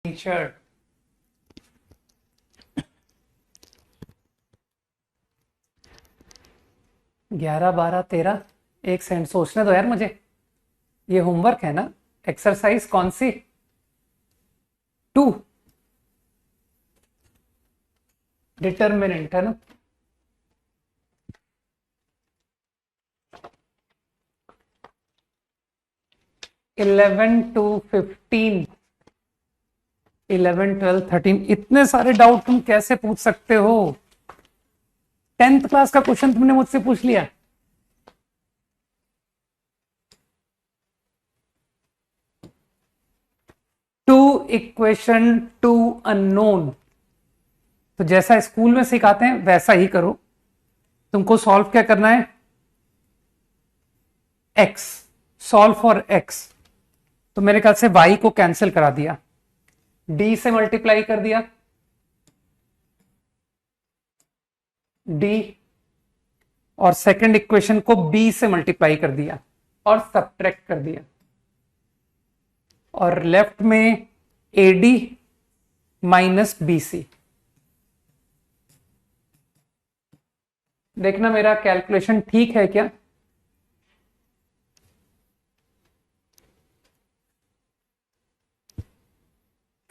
Teacher. 11, 12, 13। एक second सोचने दो यार मुझे। ये होमवर्क है ना? एक्सरसाइज कौन सी? 2 डिटर्मिनेंट है ना? Eleven to 15, 11, 12, 13। इतने सारे डाउट तुम कैसे पूछ सकते हो? 10th क्लास का क्वेश्चन तुमने मुझसे पूछ लिया। Two equation two unknown. तो जैसा स्कूल में सिखाते हैं वैसा ही करो। तुमको सॉल्व क्या करना है? x, solve for x। तो मेरे ख्याल से y को कैंसिल करा दिया, d से मल्टीप्लाई कर दिया, d, और सेकंड इक्वेशन को b से मल्टीप्लाई कर दिया और सब्ट्रैक्ट कर दिया, और लेफ्ट में AD माइनस BC। देखना मेरा कैलकुलेशन ठीक है क्या?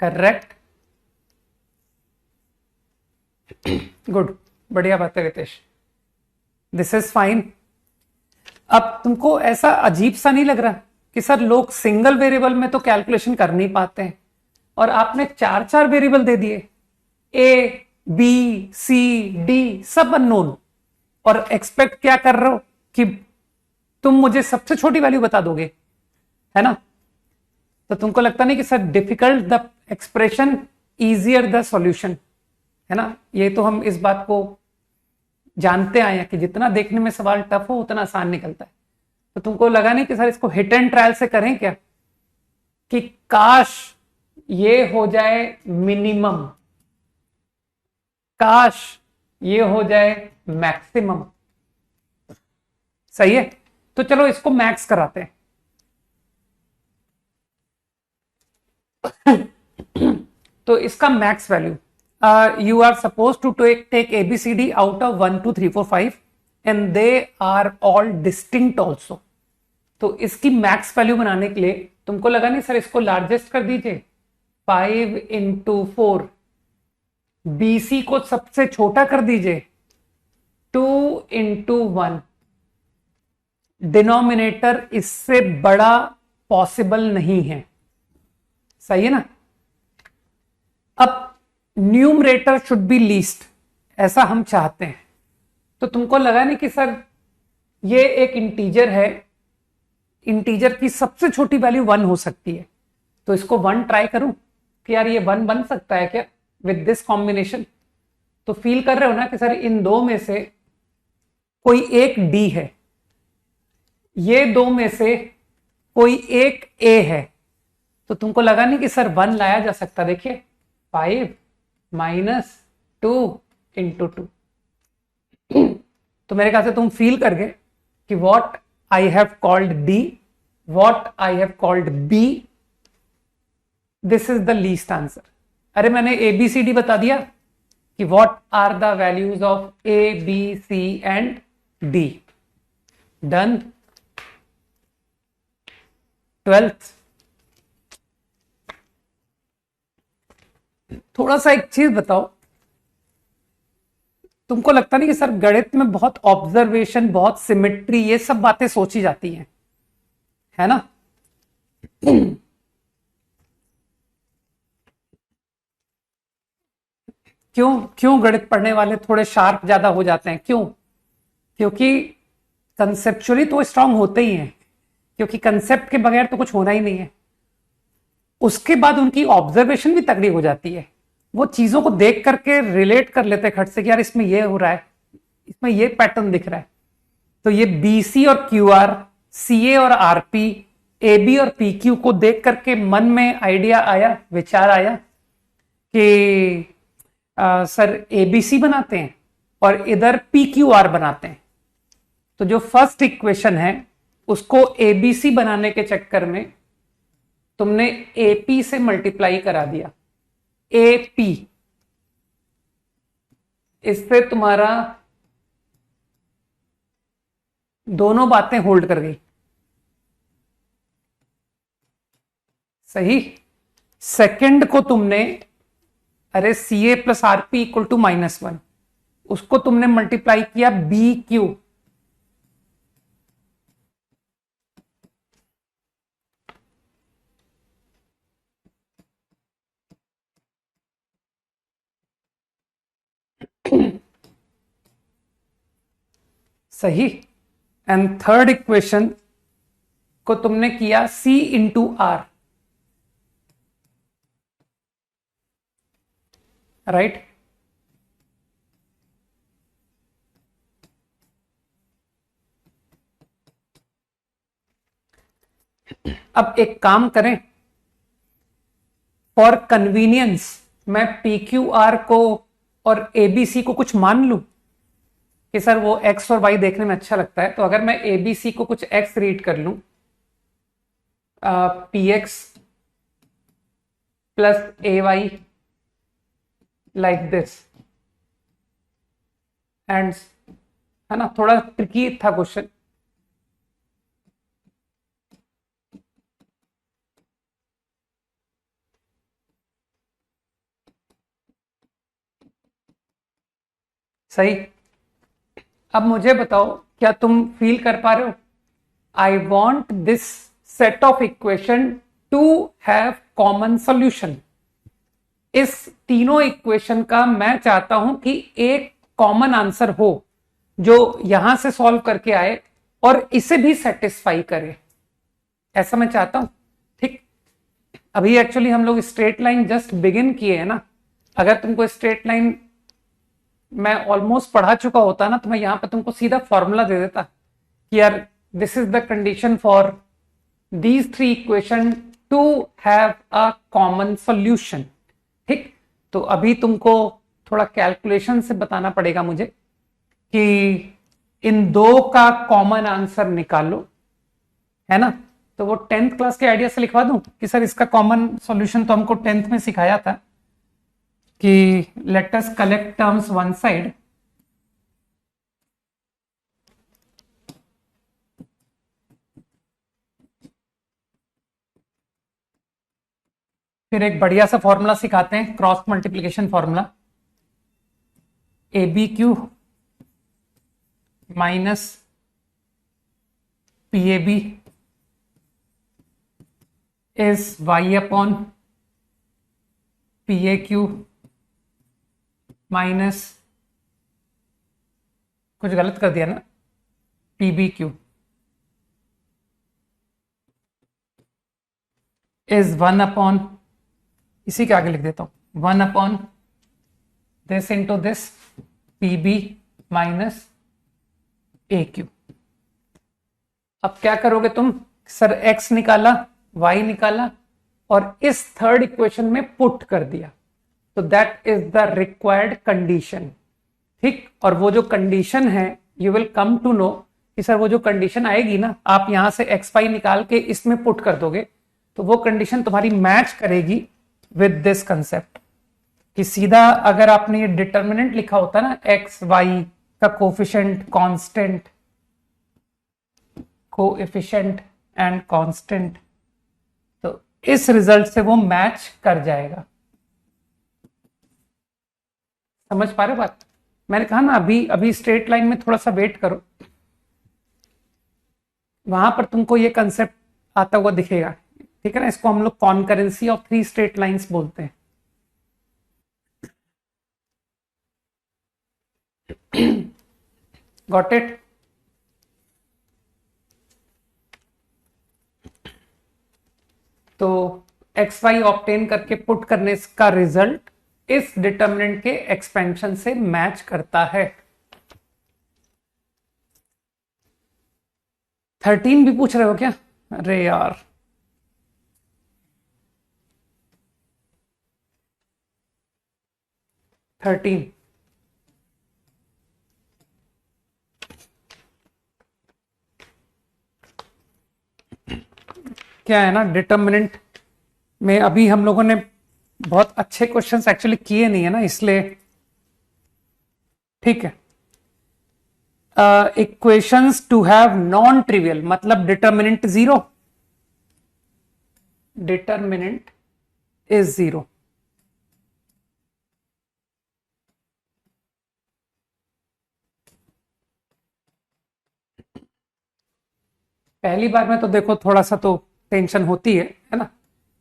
करेक्ट, गुड, बढ़िया बात है रितेश, दिस इज फाइन। अब तुमको ऐसा अजीब सा नहीं लग रहा कि सर लोग सिंगल वेरिएबल में तो कैलकुलेशन कर नहीं पाते हैं और आपने 4 वेरिएबल दे दिए, ए बी सी डी सब अननोन, और एक्सपेक्ट क्या कर रहे हो कि तुम मुझे सबसे छोटी वैल्यू बता दोगे, है ना? तो तुमको लगता नहीं कि sir difficult the expression, easier the solution, है ना? ये तो हम इस बात को जानते आए हैं कि जितना देखने में सवाल टफ हो उतना आसान निकलता है। तो तुमको लगा नहीं कि सर इसको हिट एंड ट्रायल से करें क्या, कि काश ये हो जाए मिनिमम, काश ये हो जाए मैक्सिमम। सही है, तो चलो इसको मैक्स कराते हैं। तो इसका max value, you are supposed to take ABCD out of 1, 2, 3, 4, 5 and they are all distinct also। तो इसकी मैक्स वैल्यू बनाने के लिए तुमको लगा नहीं सर इसको लार्जेस्ट कर दीजिए, 5 into 4, BC को सबसे छोटा कर दीजिए, 2 into 1। डिनोमिनेटर इससे बड़ा पॉसिबल नहीं है, सही है ना? अब न्यूमरेटर शुड बी लीस्ट, ऐसा हम चाहते हैं। तो तुमको लगा नहीं कि सर ये एक इंटीजर है, इंटीजर की सबसे छोटी वैल्यू 1 हो सकती है, तो इसको 1 ट्राई करूं कि यार ये 1 बन सकता है क्या विद दिस कॉम्बिनेशन। तो फील कर रहे हो ना कि सर इन दो में से कोई एक D है, ये दो में से कोई एक A है, तो तुमको लगा नहीं कि सर 1 लाया जा सकता। देखिए 5 माइनस 2 इंटू 2। तो मेरे ख्याल से तुम फील कर गए कि what I have called D, what I have called B, this is the least answer. अरे मैंने ABCD बता दिया कि what are the values of ABC and D। Done. 12th, थोड़ा सा एक चीज बताओ, तुमको लगता नहीं कि सर गणित में बहुत ऑब्जर्वेशन, बहुत सिमेट्री, ये सब बातें सोची जाती हैं, है ना? क्यों क्यों गणित पढ़ने वाले थोड़े शार्प ज्यादा हो जाते हैं? क्यों? क्योंकि कंसेप्चुअली तो स्ट्रांग होते ही हैं, क्योंकि कंसेप्ट के बगैर तो कुछ होना ही नहीं है। उसके बाद उनकी ऑब्जर्वेशन भी तगड़ी हो जाती है, वो चीजों को देख करके रिलेट कर लेते हैं खट से कि यार इसमें ये हो रहा है, इसमें ये पैटर्न दिख रहा है। तो ये BC और QR, CA और RP, AB और PQ को देख करके मन में आइडिया आया, विचार आया कि सर ABC बनाते हैं और इधर PQR बनाते हैं। तो जो फर्स्ट इक्वेशन है उसको ABC बनाने के चक्कर में तुमने AP से मल्टीप्लाई करा दिया, ए पी, इससे तुम्हारा दोनों बातें होल्ड कर गई। सही। सेकंड को तुमने, अरे C A plus R P equal to -1, उसको तुमने मल्टीप्लाई किया बी क्यू, सही। एंड थर्ड इक्वेशन को तुमने किया सी इंटू आर, राइट। अब एक काम करें, फॉर कन्वीनियंस मैं पी क्यू आर को और एबीसी को कुछ मान लूं कि सर वो एक्स और वाई देखने में अच्छा लगता है, तो अगर मैं एबीसी को कुछ एक्स रीड कर लूं, P x plus A why like this, and है ना, थोड़ा ट्रिकी था क्वेश्चन। सही। अब मुझे बताओ, क्या तुम फील कर पा रहे हो? I want this set of equation two have common solution. इस तीनों इक्वेशन का मैं चाहता हूं कि एक कॉमन आंसर हो जो यहां से सॉल्व करके आए और इसे भी सेटिस्फाई करे, ऐसा मैं चाहता हूं। ठीक। अभी एक्चुअली हम लोग स्ट्रेट लाइन जस्ट बिगिन किए हैं ना। अगर तुमको स्ट्रेट लाइन मैं ऑलमोस्ट पढ़ा चुका होता ना, तो मैं यहां पर तुमको सीधा फॉर्मूला दे देता कि यार this is the condition for these three equation two have a common solution. ठीक। तो अभी तुमको थोड़ा कैलकुलेशन से बताना पड़ेगा मुझे कि इन दो का कॉमन आंसर निकालो, है ना। तो वो 10th क्लास के आइडिया से लिखवा दूं कि सर इसका कॉमन सॉल्यूशन तो हमको 10th में सिखाया था कि let us collect terms one side, फिर एक बढ़िया सा फॉर्मूला सिखाते हैं, cross multiplication formula, a b q minus p a b is y upon p a q minus, कुछ गलत कर दिया ना, p b q is 1 upon, इसी के आगे लिख देता हूं, 1 upon this into this p b minus a q. अब क्या करोगे तुम? सर एक्स निकाला, वाई निकाला और इस थर्ड इक्वेशन में पुट कर दिया, तो that is the required condition. ठीक। और वो जो कंडीशन है, you will come to know कि सर वो जो कंडीशन आएगी ना, आप यहां से एक्स वाई निकाल के इसमें पुट कर दोगे, तो वो कंडीशन तुम्हारी मैच करेगी विद दिस कंसेप्ट कि सीधा अगर आपने ये डिटर्मिनेंट लिखा होता ना, एक्स वाई का coefficient constant, coefficient and constant, तो इस रिजल्ट से वो मैच कर जाएगा। समझ पा रहे हो बात? मैंने कहा ना, अभी अभी स्ट्रेट लाइन में थोड़ा सा वेट करो, वहां पर तुमको ये कंसेप्ट आता हुआ दिखेगा। ठीक है ना। इसको हम लोग concurrency of three straight lines बोलते हैं। Got it? तो एक्स वाई ऑब्टेन करके पुट करने का रिजल्ट इस डिटर्मिनेंट के एक्सपेंशन से मैच करता है। 13 भी पूछ रहे हो क्या? अरे यार, थर्टीन क्या है ना, डिटर्मिनेंट में अभी हम लोगों ने बहुत अच्छे क्वेश्चंस एक्चुअली किए नहीं है ना, इसलिए ठीक है। Equations to have non trivial मतलब determinant zero, determinant is zero. पहली बार में तो देखो थोड़ा सा तो टेंशन होती है ना,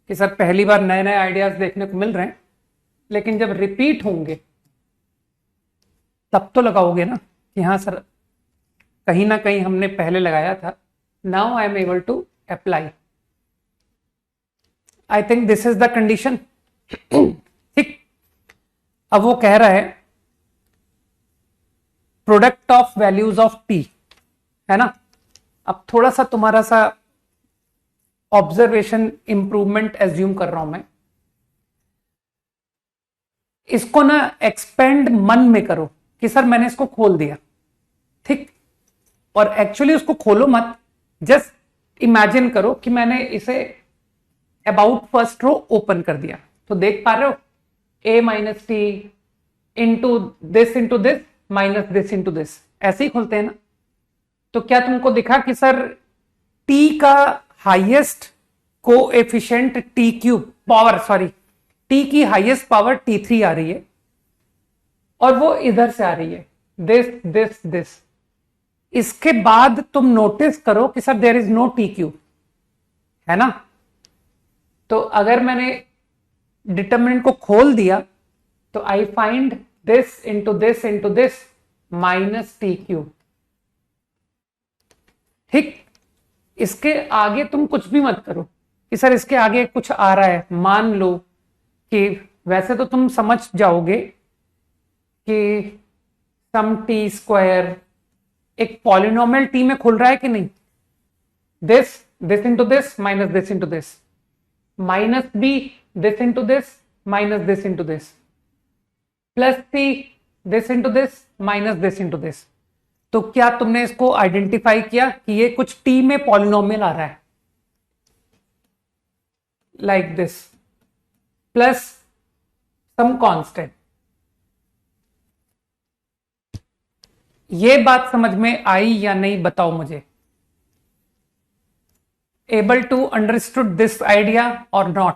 कि सर पहली बार नए नए आइडियाज देखने को मिल रहे हैं, लेकिन जब रिपीट होंगे तब तो लगाओगे ना कि हाँ सर कहीं ना कहीं हमने पहले लगाया था। Now I am able to apply. I think this is the condition. ठीक, अब वो कह रहा है product of values of t, है ना। अब थोड़ा सा तुम्हारा सा ऑब्जर्वेशन इंप्रूवमेंट एज्यूम कर रहा हूं मैं। इसको ना एक्सपेंड मन में करो कि सर मैंने इसको खोल दिया, ठीक, और एक्चुअली उसको खोलो मत, जस्ट इमेजिन करो कि मैंने इसे अबाउट फर्स्ट रो ओपन कर दिया। तो देख पा रहे हो a minus T into this minus this into this, ऐसे ही खोलते हैं ना। तो क्या तुमको दिखा कि सर t का highest coefficient T cube power, sorry t की हाईएस्ट पावर t3 आ रही है, और वो इधर से आ रही है दिस। इसके बाद तुम नोटिस करो कि sir there is no t cube, है ना। तो अगर मैंने डिटरमिनेंट को खोल दिया तो I find this into this minus T cube. ठीक, इसके आगे तुम कुछ भी मत करो कि सर इसके आगे कुछ आ रहा है। मान लो कि वैसे तो तुम समझ जाओगे कि सम टी स्क्वायर एक पॉलिनोमियल टी में खुल रहा है कि नहीं। This into this minus this into this minus b this into this minus this into this plus c this into this minus this into this. तो क्या तुमने इसको आइडेंटिफाई किया कि ये कुछ टी में पॉलिनोमियल आ रहा है, like this plus some constant. ये बात समझ में आई या नहीं बताओ मुझे। Able to understood this idea और नॉट,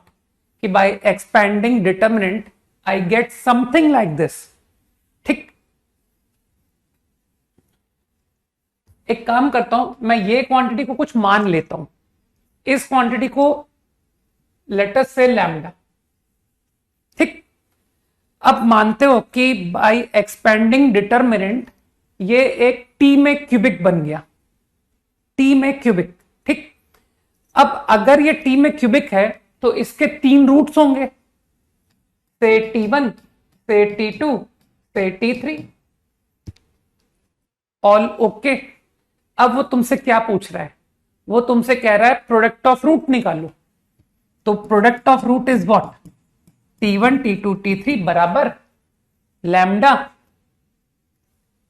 कि by expanding determinant I get something like this. ठीक, एक काम करता हूं, मैं ये क्वांटिटी को कुछ मान लेता हूं, इस क्वांटिटी को लेटस से लैम्डा। ठीक, अब मानते हो कि बाय एक्सपेंडिंग डिटर्मिनेंट ये एक टी में क्यूबिक बन गया, टी में क्यूबिक। ठीक, अब अगर ये टी में क्यूबिक है तो इसके 3 रूट्स होंगे, से t1 से t2 से t3, ऑल ओके। अब वो तुमसे क्या पूछ रहा है, वो तुमसे कह रहा है प्रोडक्ट ऑफ रूट निकालो। तो product of root is what, t1 t2 t3 बराबर lambda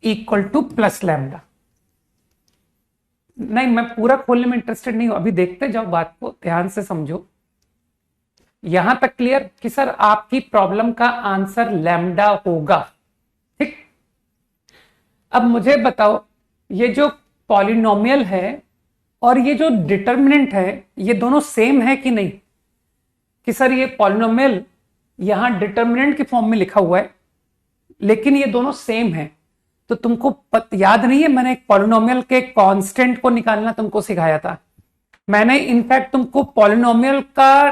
equal to plus lambda. नहीं, मैं पूरा खोलने में इंटरेस्टेड नहीं हूं, अभी देखते जाओ, बात को ध्यान से समझो। यहां तक क्लियर कि सर आपकी प्रॉब्लम का आंसर लैम्डा होगा। ठीक, अब मुझे बताओ ये जो पॉलिनोमियल है और ये जो डिटर्मिनेंट है ये दोनों सेम है कि नहीं। कि सर ये पॉलिनोमियल यहां डिटर्मिनेंट के फॉर्म में लिखा हुआ है लेकिन ये दोनों सेम है। तो तुमको याद नहीं है, मैंने एक पॉलिनोमियल के कांस्टेंट को निकालना तुमको सिखाया था। मैंने इनफैक्ट तुमको पॉलिनोमियल का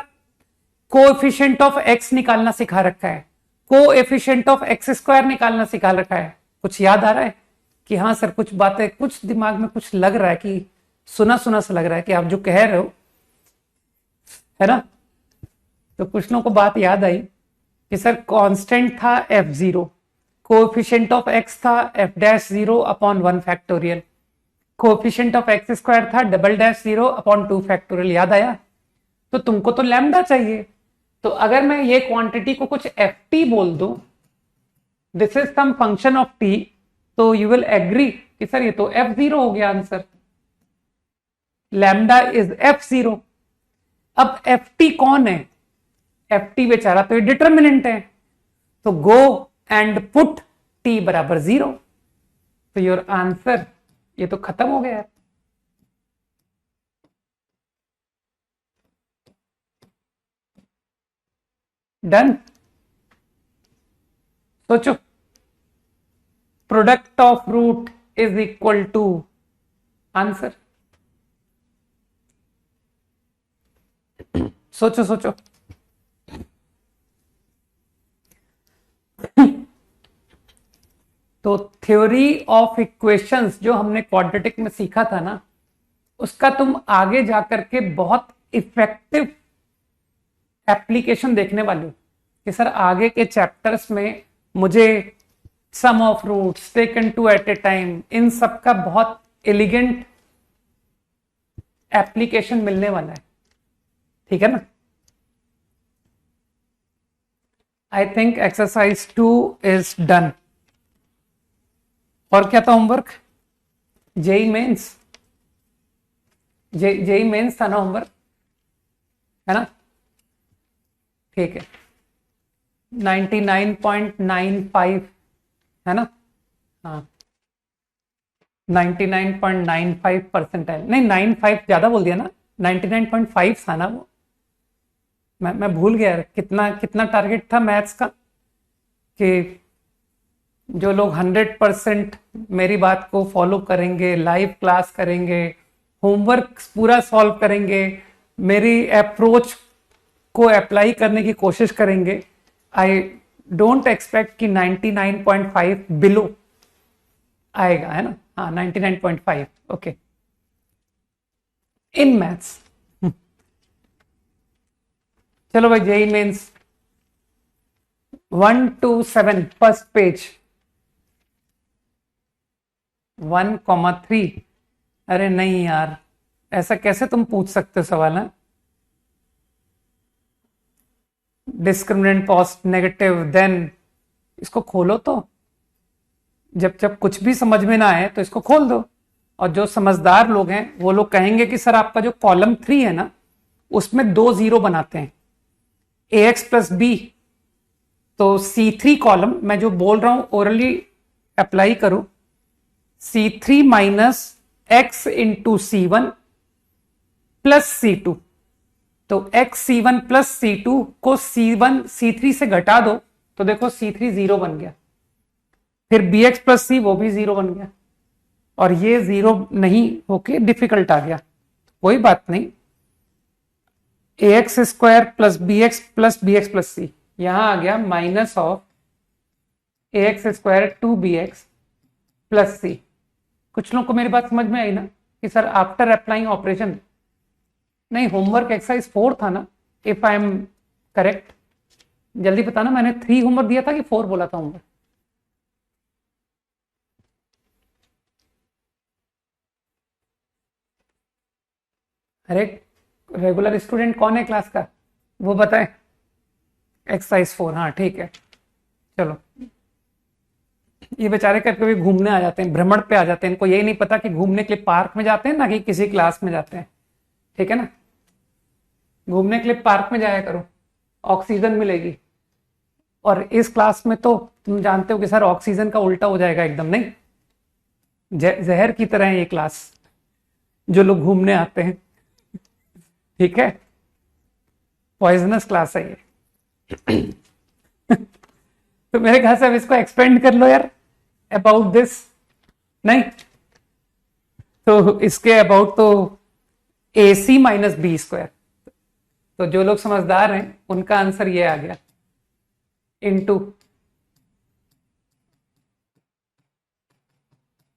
कोएफिशिएंट ऑफ एक्स निकालना सिखा रखा है, कोएफिशिएंट ऑफ एक्स स्क्वायर निकालना सिखा रखा है। कुछ याद आ रहा है कि हाँ सर कुछ बातें, कुछ दिमाग में कुछ लग रहा है कि सुना सुना सा लग रहा है कि आप जो कह रहे हो, है ना। तो कुछ लोगों को बात याद आई कि सर कांस्टेंट था f0, कोएफिशिएंट ऑफ x था f-0 upon 1 factorial, coefficient of x square था (0 अपॉन 2 फैक्टोरियल। याद आया। तो तुमको तो लैम्डा चाहिए। तो अगर मैं ये क्वांटिटी को कुछ ft बोल दूं, this is some function of t, तो यू विल एग्री कि सर ये तो f0 हो गया आंसर, लैम्डा इज f0। अब ft कौन है, एफ टी बेचारा तो ये डिटर्मिनेंट है, तो गो एंड पुट टी बराबर 0, तो योर आंसर, ये तो खत्म हो गया। डन। सोचो, product of root is equal to answer. सोचो सोचो। तो थ्योरी ऑफ इक्वेशंस जो हमने क्वाड्रेटिक में सीखा था ना, उसका तुम आगे जाकर के बहुत इफेक्टिव एप्लीकेशन देखने वाले हो कि सर आगे के चैप्टर्स में मुझे sum of roots taken two at a time, इन सब का बहुत एलिगेंट एप्लीकेशन मिलने वाला है, ठीक है ना। I think exercise 2 is done. और क्या था homework? JEE Mains, JEE Mains था ना होमवर्क, है ना? ठीक है, 99.95 है ना? हाँ, 99.95 परसेंटाइल, नहीं 95 ज्यादा बोल दिया ना, 99.5 था ना वो, मैं भूल गया कितना कितना टारगेट था मैथ्स का, कि जो लोग 100% मेरी बात को फॉलो करेंगे, लाइव क्लास करेंगे, होमवर्क पूरा सॉल्व करेंगे, मेरी अप्रोच को अप्लाई करने की कोशिश करेंगे, आई डोंट एक्सपेक्ट कि 99.5 बिलो आएगा, है ना? हाँ, 99.5, ओके, इन मैथ्स। चलो भाई, JEE Mains 1 to 7 first page 1,3। अरे नहीं यार, ऐसा कैसे तुम पूछ सकते हो सवाल है? डिस्क्रिमिनेंट पोस्ट नेगेटिव, देन इसको खोलो तो, जब जब कुछ भी समझ में ना आए तो इसको खोल दो। और जो समझदार लोग हैं वो लोग कहेंगे कि सर आपका जो कॉलम 3 है ना, उसमें 2 0 बनाते हैं, ax प्लस बी, तो C3 कॉलम, मैं जो बोल रहा हूं ओरली अप्लाई करो, C3 minus x into C1 plus C2, तो x C1 प्लस C2 को C1 C3 से घटा दो तो देखो C3 0 बन गया, फिर bx प्लस C वो भी 0 बन गया, और ये 0 नहीं होके डिफिकल्ट आ गया, कोई बात नहीं, ax square plus bx plus C, यहां आ गया minus of ax square 2bx plus C। कुछ लोगों को मेरी बात समझ में आई ना कि सर आफ्टर अप्लाइंग ऑपरेशन, नहीं होमवर्क एक्सरसाइज 4 था ना, इफ आई एम करेक्ट, जल्दी बताना, मैंने 3 होमवर्क दिया था कि 4 बोला था होमवर्क? अरे रेगुलर स्टूडेंट कौन है क्लास का, वो बताए। एक्सरसाइज 4, हाँ ठीक है। चलो, ये बेचारे कभी कभी घूमने आ जाते हैं, भ्रमण पे आ जाते हैं, इनको यही नहीं पता कि घूमने के लिए पार्क में जाते हैं ना कि किसी क्लास में जाते हैं, ठीक है ना? घूमने के लिए पार्क में जाया करो, ऑक्सीजन मिलेगी। और इस क्लास में तो तुम जानते हो कि सर ऑक्सीजन का उल्टा हो जाएगा एकदम, नहीं, जहर की तरह है ये क्लास, जो लोग घूमने आते हैं, ठीक है, पॉइजनस क्लास है ये। तो मेरे ख्याल से अब इसको एक्सपेंड कर लो यार, अबाउट दिस, नहीं तो इसके अबाउट तो AC माइनस बी स्क्वायर, तो जो लोग समझदार हैं उनका आंसर ये आ गया, इनटू,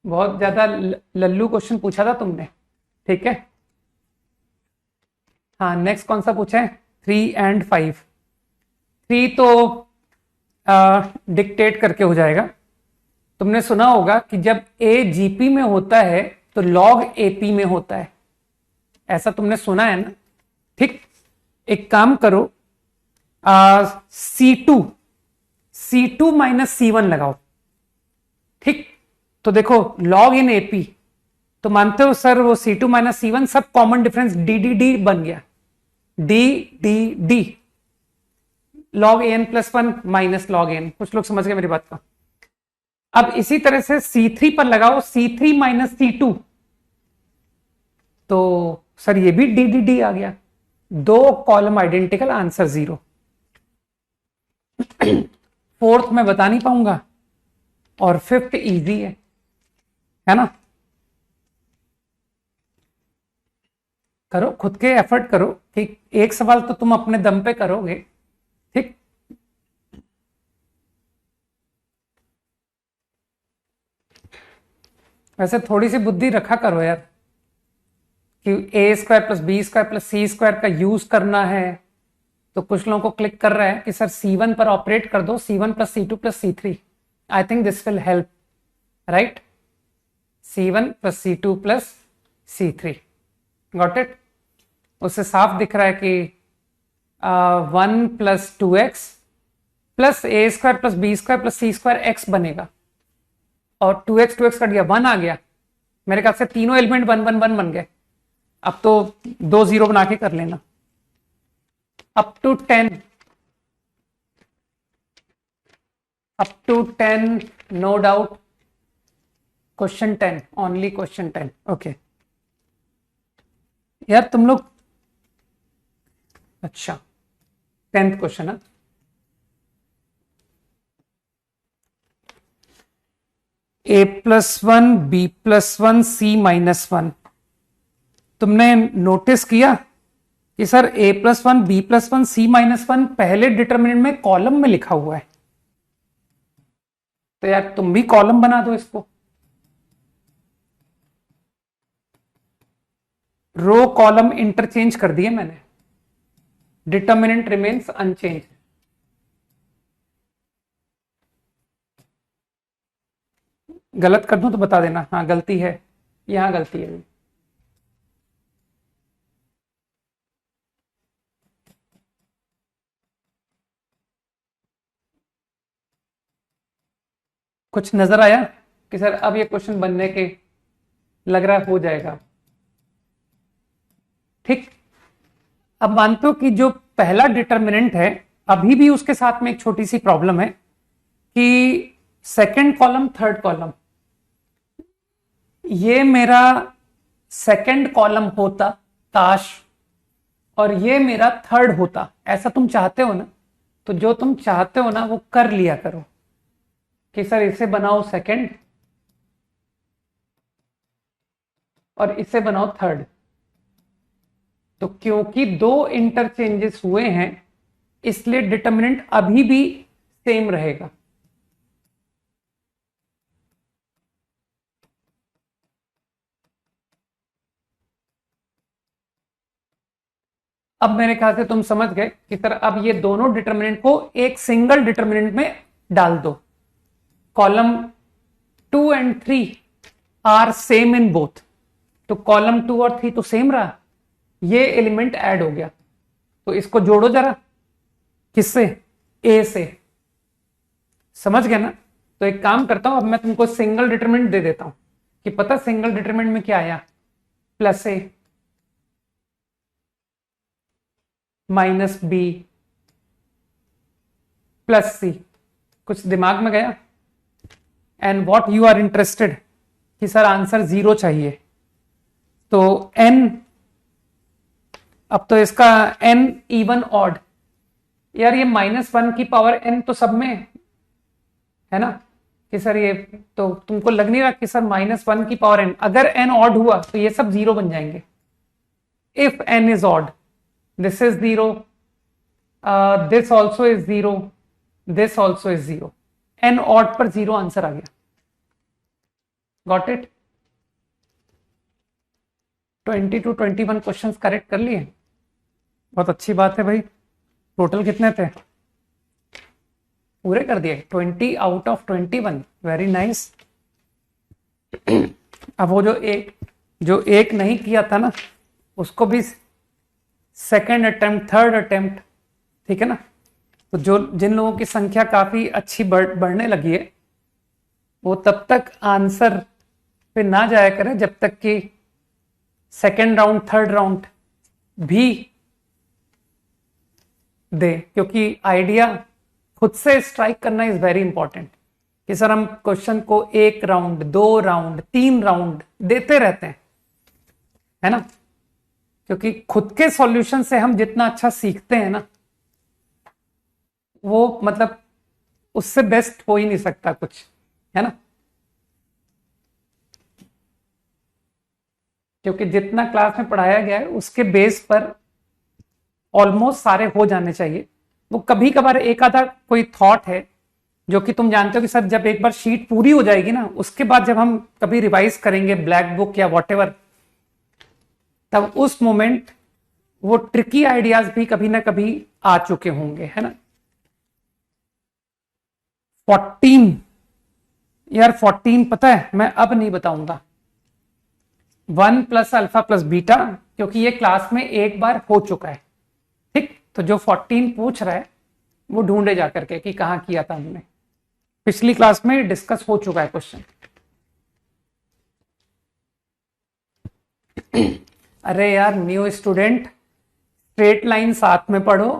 बहुत ज्यादा लल्लू क्वेश्चन पूछा था तुमने, ठीक है। हाँ, नेक्स्ट कौन सा पूछा है? 3 and 5। 3 तो डिक्टेट करके हो जाएगा। तुमने सुना होगा कि जब A GP में होता है तो log AP में होता है, ऐसा तुमने सुना है ना? ठीक, एक काम करो, C2 माइनस C1 लगाओ, ठीक, तो देखो log इन AP, तो मानते हो सर वो C2 माइनस C1 सब कॉमन डिफरेंस D बन गया, D, log an plus 1 minus log an। कुछ लोग समझ गए मेरी बात को। अब इसी तरह से C3 पर लगाओ C3 माइनस C2, तो सर ये भी DDD आ गया। दो कॉलम आइडेंटिकल, आंसर 0। फोर्थ मैं बता नहीं पाऊंगा, और फिफ्थ इजी है ना। करो, खुद के एफर्ट करो कि एक सवाल तो तुम अपने दम पे करोगे, ठीक। वैसे थोड़ी सी बुद्धि रखा करो यार, कि A square plus B square plus C square का यूज करना है। तो कुछ लोगों को क्लिक कर रहा है कि सर C1 पर ऑपरेट कर दो, C1 plus C2 plus C3। I think this will help, right. C1 plus C2 plus C3, got it. उससे साफ दिख रहा है कि 1 plus 2x plus A square plus B square plus C square X बनेगा, और 2x कट गया, 1 आ गया। मेरे ख्याल से तीनों एलिमेंट 1 1 1 बन गए। अब तो 2 0 बना के कर लेना। Up to 10 no doubt. Question 10, only question 10। Okay यार तुम लोग, अच्छा 10th क्वेश्चन है। a plus 1 b plus 1 c minus 1। तुमने नोटिस किया कि sir a plus 1 b plus 1 c minus 1 पहले डिटर्मिनेंट में कॉलम में लिखा हुआ है। तो यार तुम भी कॉलम बना दो इसको। रो कॉलम इंटरचेंज कर दिए मैंने, डिटर्मिनेंट रिमेन्स अनचेंज। गलत कर दूं तो बता देना, हाँ गलती है, यहां गलती है। कुछ नजर आया कि सर अब ये क्वेश्चन बनने के लग रहा हो जाएगा, ठीक। अब मानते हो कि जो पहला डिटर्मिनेंट है, अभी भी उसके साथ में एक छोटी सी प्रॉब्लम है कि सेकंड कॉलम थर्ड कॉलम, ये मेरा सेकंड कॉलम होता काश, और ये मेरा थर्ड होता। ऐसा तुम चाहते हो ना, तो जो तुम चाहते हो ना वो कर लिया करो कि सर इसे बनाओ सेकंड और इसे बनाओ थर्ड। तो क्योंकि दो इंटरचेंजेस हुए हैं, इसलिए डिटर्मिनेंट अभी भी सेम रहेगा। अब मेरे ख्याल से तुम समझ गए कि सर अब ये दोनों डिटर्मिनेंट को एक सिंगल डिटर्मिनेंट में डाल दो। Column 2 and 3 are same in both, तो कॉलम 2 और 3 तो सेम रहा, ये एलिमेंट ऐड हो गया। तो इसको जोड़ो जरा, किससे? ए से। समझ गया ना। तो एक काम करता हूं, अब मैं तुमको सिंगल डिटरमिनेंट दे देता हूं कि पता सिंगल डिटरमिनेंट में क्या आया, plus a minus b plus c. कुछ दिमाग में गया? And what you are interested कि सर आंसर 0 चाहिए, तो n, अब तो इसका n इवन ऑड। यार ये -1 की पावर n तो सब में है ना, कि सर ये तो तुमको लग नहीं रहा कि सर -1 की पावर n, अगर n ऑड हुआ तो ये सब 0 बन जाएंगे। If n is odd, this is 0, this also is 0, this also is 0। n odd पर 0 आंसर आ गया। Got it? 20 to 21 questions correct कर लिए, बहुत अच्छी बात है भाई। टोटल कितने थे? पूरे कर दिए, 20 आउट ऑफ 21, वेरी नाइस। अब वो जो एक नहीं किया था ना, उसको भी सेकेंड अटेम्प्ट, थर्ड अटेम्प्ट, ठीक है ना। तो जो जिन लोगों की संख्या काफी अच्छी बढ़ने लगी है, वो तब तक आंसर पे ना जाया करें जब तक कि सेकेंड राउंड थर्ड राउंड भी दे, क्योंकि आइडिया खुद से स्ट्राइक करना इज वेरी इंपॉर्टेंट। कि सर हम क्वेश्चन को 1 राउंड, 2 राउंड, 3 राउंड देते रहते हैं, है ना, क्योंकि खुद के सॉल्यूशन से हम जितना अच्छा सीखते हैं ना, वो मतलब उससे बेस्ट हो ही नहीं सकता कुछ, है ना। क्योंकि जितना क्लास में पढ़ाया गया है उसके बेस पर ऑलमोस्ट सारे हो जाने चाहिए। वो कभी कभार एक आधा कोई थॉट है जो कि तुम जानते हो कि सर जब एक बार शीट पूरी हो जाएगी ना, उसके बाद जब हम कभी रिवाइज करेंगे ब्लैक बुक या वॉटेवर, तब उस मोमेंट वो ट्रिकी आइडियाज भी कभी ना कभी आ चुके होंगे, है ना। 14 यार, 14 पता है मैं अब नहीं बताऊंगा। 1 प्लस अल्फा प्लस बीटा, क्योंकि ये क्लास में एक बार हो चुका है। ठीक, तो जो 14 पूछ रहा है वो ढूंढे जाकर के कि कहां किया था हमने, पिछली क्लास में डिस्कस हो चुका है क्वेश्चन। अरे यार न्यू स्टूडेंट, स्ट्रेट लाइन साथ में पढ़ो,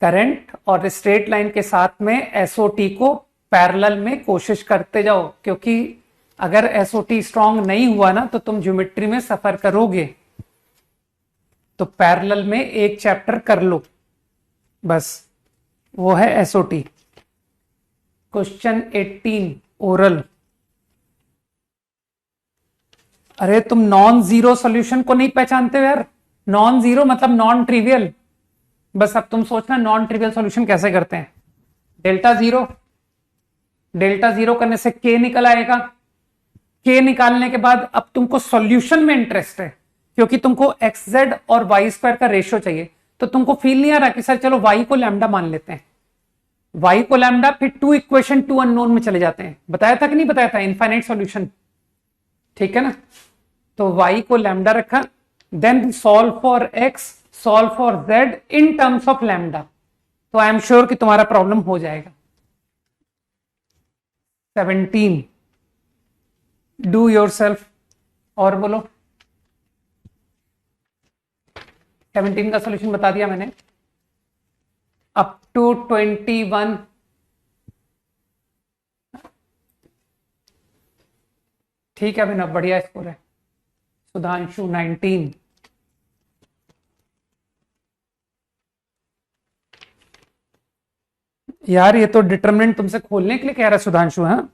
करंट और स्ट्रेट लाइन के साथ में एसओटी को पैरेलल में कोशिश करते जाओ, क्योंकि अगर एसओटी स्ट्रांग नहीं हुआ ना तो तुम ज्योमेट्री में सफर करोगे। तो पैरेलल में एक चैप्टर कर लो बस, वो है एसओटी। Question 18 oral. अरे तुम नॉन जीरो सॉल्यूशन को नहीं पहचानते हो यार। नॉन जीरो मतलब नॉन ट्रिवियल। बस अब तुम सोचना नॉन ट्रिवियल सॉल्यूशन कैसे करते हैं। डेल्टा जीरो, डेल्टा जीरो करने से के निकल आएगा। के निकालने के बाद अब तुमको सॉल्यूशन में इंटरेस्ट है, क्योंकि तुमको एक्स जेड और वाई स्क्वायर का रेशियो चाहिए। तो तुमको फील नहीं आ रहा कि सर चलो वाई को लैम्डा मान लेते हैं, वाई को लैम्डा, फिर 2 इक्वेशन 2 अननोन में चले जाते हैं। बताया था कि नहीं बताया था, इनफाइनाइट सॉल्यूशन, ठीक है ना। तो y को लैम्डा रखा, then solve for x, solve for z in terms of lambda. तो आई एम श्योर कि तुम्हारा प्रॉब्लम हो जाएगा। 17 डू योर सेल्फ, और बोलो। 17 का सॉल्यूशन बता दिया मैंने, अप टू 21। ठीक है अभिनव, बढ़िया स्कोर है। सुधांशु 19। यार ये तो डिटरमिनेंट तुमसे खोलने के लिए कह रहा है सुधांशु। हाँ,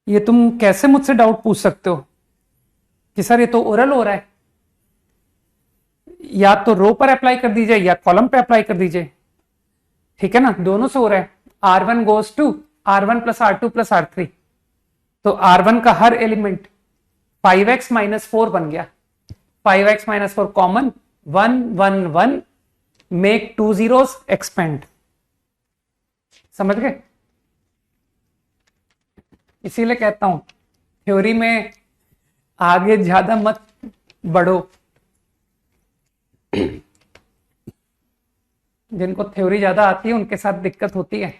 ये तुम कैसे मुझसे डाउट पूछ सकते हो कि सर ये तो ओरल हो रहा है। या तो रो पर अप्लाई कर दीजिए या कॉलम पे अप्लाई कर दीजिए, ठीक है ना, दोनों से हो रहा है। R1 goes to R1 plus R2 plus R3। तो R1 का हर एलिमेंट 5x माइनस 4 बन गया। 5x minus 4 common, 1 1 1, make 2 zeros, expand. समझ गए। इसीलिए कहता हूं थ्योरी में आगे ज्यादा मत बढ़ो। जिनको थ्योरी ज्यादा आती है उनके साथ दिक्कत होती है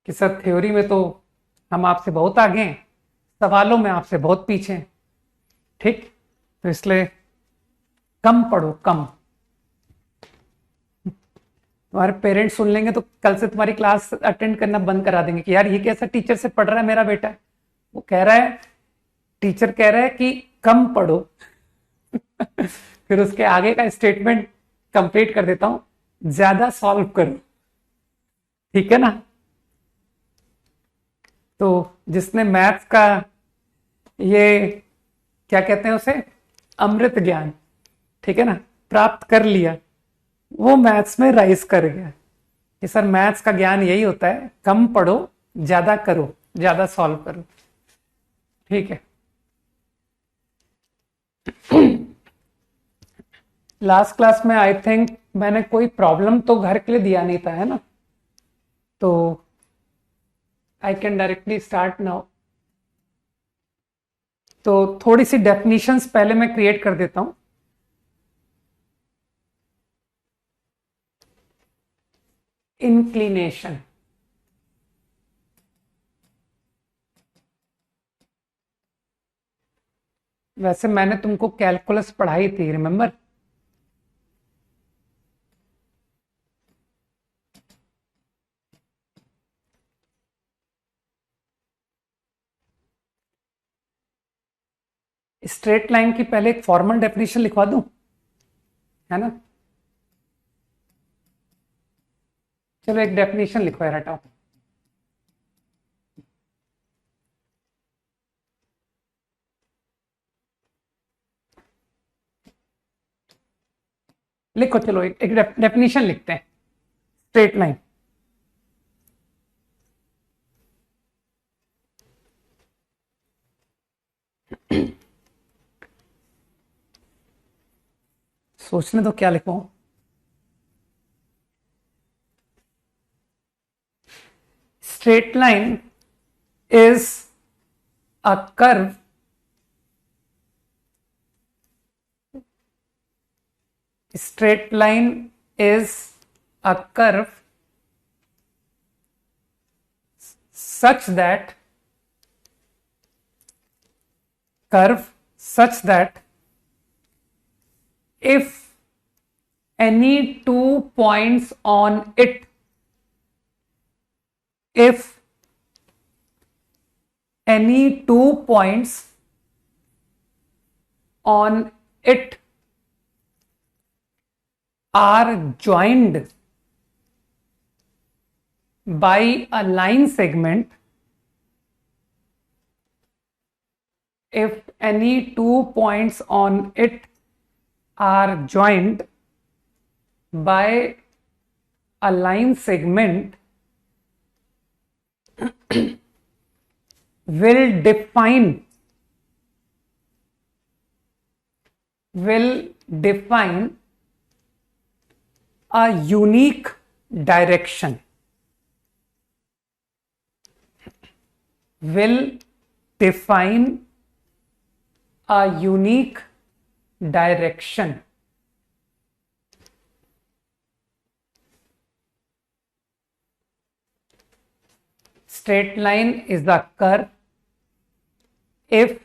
कि सर थ्योरी में तो हम आपसे बहुत आगे हैं, सवालों में आपसे बहुत पीछे हैं। ठीक, तो इसलिए कम पढ़ो, कम। तुम्हारे पेरेंट्स सुन लेंगे तो कल से तुम्हारी क्लास अटेंड करना बंद करा देंगे कि यार ये कैसा टीचर से पढ़ रहा है मेरा बेटा। वो कह रहा है, टीचर कह रहा है कि कम पढ़ो। फिर उसके आगे का स्टेटमेंट कंप्लीट कर देता हूं, ज्यादा सॉल्व करो, ठीक है ना। तो जिसने मैथ्स का ये क्या कहते हैं उसे, अमृत ज्ञान, ठीक है ना, प्राप्त कर लिया, वो मैथ्स में राइज कर गया कि सर मैथ्स का ज्ञान यही होता है, कम पढ़ो ज्यादा करो, ज्यादा सॉल्व करो, ठीक है। लास्ट क्लास में आई थिंक मैंने कोई प्रॉब्लम तो घर के लिए दिया नहीं था, है ना। तो I can directly start now. तो थोड़ी सी डेफिनेशंस पहले मैं क्रिएट कर देता हूं। इंक्लिनेशन, वैसे मैंने तुमको कैलकुलस पढ़ाई थी, रिमेम्बर? स्ट्रेट लाइन की पहले एक फॉर्मल डेफिनेशन लिखवा दूं, है ना? चलो एक डेफिनेशन लिखो यार, हटाओ। लिखो, चलो एक डेफिनेशन लिखते हैं स्ट्रेट लाइन। सोचने दो क्या लिखूं। Straight line is a curve straight line is a curve such that if any 2 points on it, if any 2 points on it are joined by a line segment, if any 2 points on it are joined by a line segment, will define a unique direction, will define a unique direction. Straight line is a curve if